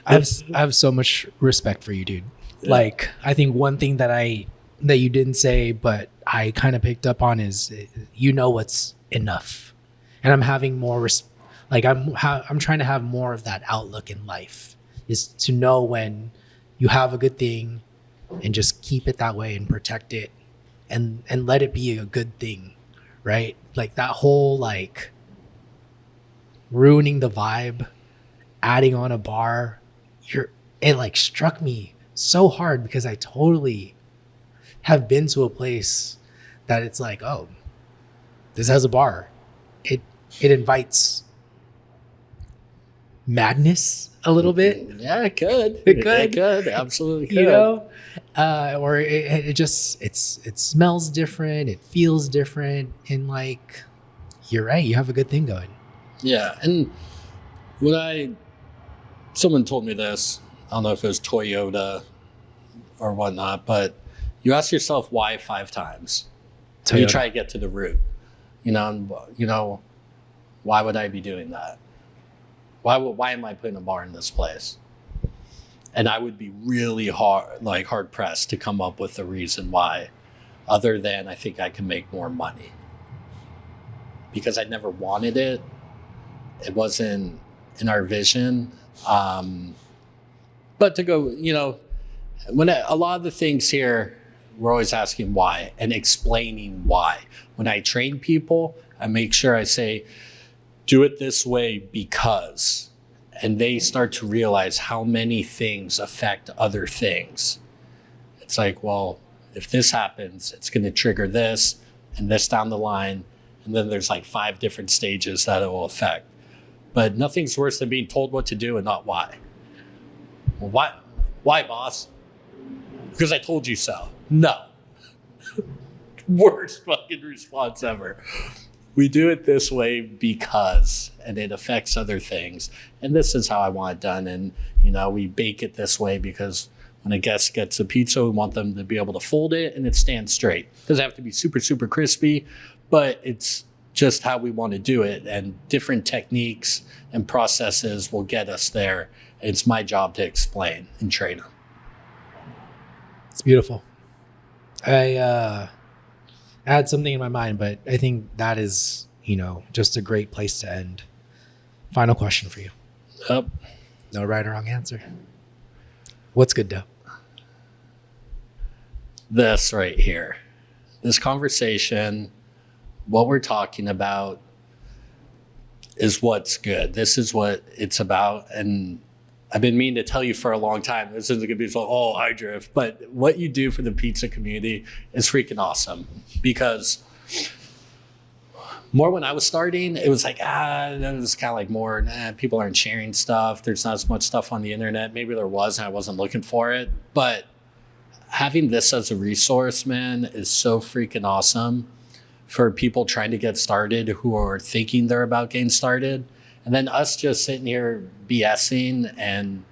Speaker 1: I have so much respect for you, dude. Yeah. Like, I think one thing that you didn't say, but I kind of picked up on is, what's enough. And I'm having more, I'm trying to have more of that outlook in life, is to know when you have a good thing and just keep it that way and protect it and let it be a good thing, right? Like that whole, ruining the vibe, adding on a bar, it struck me so hard because I totally have been to a place that it's like, oh, this has a bar. It invites madness a little bit.
Speaker 2: Yeah, it could. It could. Absolutely could.
Speaker 1: Or it smells different. It feels different. And you're right. You have a good thing going.
Speaker 2: Yeah. And someone told me this, I don't know if it was Toyota or whatnot, but you ask yourself why 5 times. Toyota. You try to get to the root. Why would I be doing that? Why am I putting a bar in this place? And I would be really hard pressed to come up with a reason why, other than I think I can make more money. Because I never wanted it. It wasn't in our vision. But to go, when a lot of the things here, we're always asking why and explaining why. When I train people, I make sure I say, do it this way because, and they start to realize how many things affect other things. It's like, well, if this happens, it's going to trigger this and this down the line. And then there's 5 different stages that it will affect. But nothing's worse than being told what to do and not why. Well, why, boss? Because I told you so. No. Worst fucking response ever. We do it this way because, and it affects other things. And this is how I want it done. And, we bake it this way because when a guest gets a pizza, we want them to be able to fold it and it stands straight. It doesn't have to be super, super crispy, but it's just how we want to do it. And different techniques and processes will get us there. It's my job to explain and train them.
Speaker 1: It's beautiful. I had something in my mind, but I think that is, just a great place to end. Final question for you.
Speaker 2: Yep.
Speaker 1: No right or wrong answer. What's good dough?
Speaker 2: This right here. This conversation, what we're talking about is what's good. This is what it's about. And I've been meaning to tell you for a long time. This isn't going to be I drift. But what you do for the pizza community is freaking awesome. Because more when I was starting, it was it was kind of more, people aren't sharing stuff. There's not as much stuff on the internet. Maybe there was, and I wasn't looking for it. But having this as a resource, man, is so freaking awesome for people trying to get started who are thinking they're about getting started. And then us just sitting here BSing and,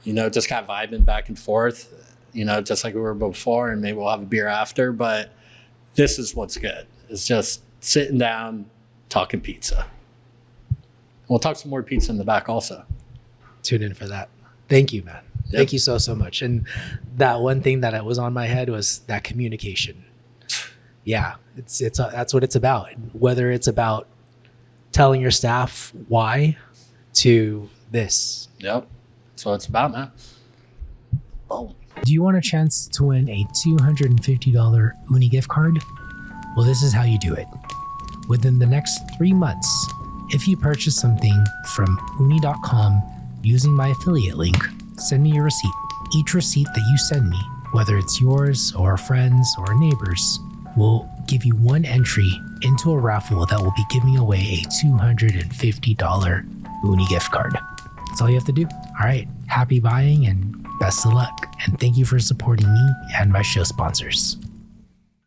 Speaker 2: just kind of vibing back and forth, just like we were before, and maybe we'll have a beer after. But this is what's good. It's just sitting down, talking pizza. We'll talk some more pizza in the back also.
Speaker 1: Tune in for that. Thank you, man. Yep. Thank you so much. And that one thing that was on my head was that communication. Yeah, that's what it's about. Whether it's about telling your staff why to this.
Speaker 2: Yep. That's what it's about, man. Boom.
Speaker 3: Do you want a chance to win a $250 Uni gift card? Well, this is how you do it. Within the next 3 months, if you purchase something from uni.com using my affiliate link, send me your receipt. Each receipt that you send me, whether it's yours or a friend's or a neighbor's, will give you one entry into a raffle that will be giving away a $250 Uni gift card. That's all you have to do. All right, happy buying and best of luck. And thank you for supporting me and my show sponsors.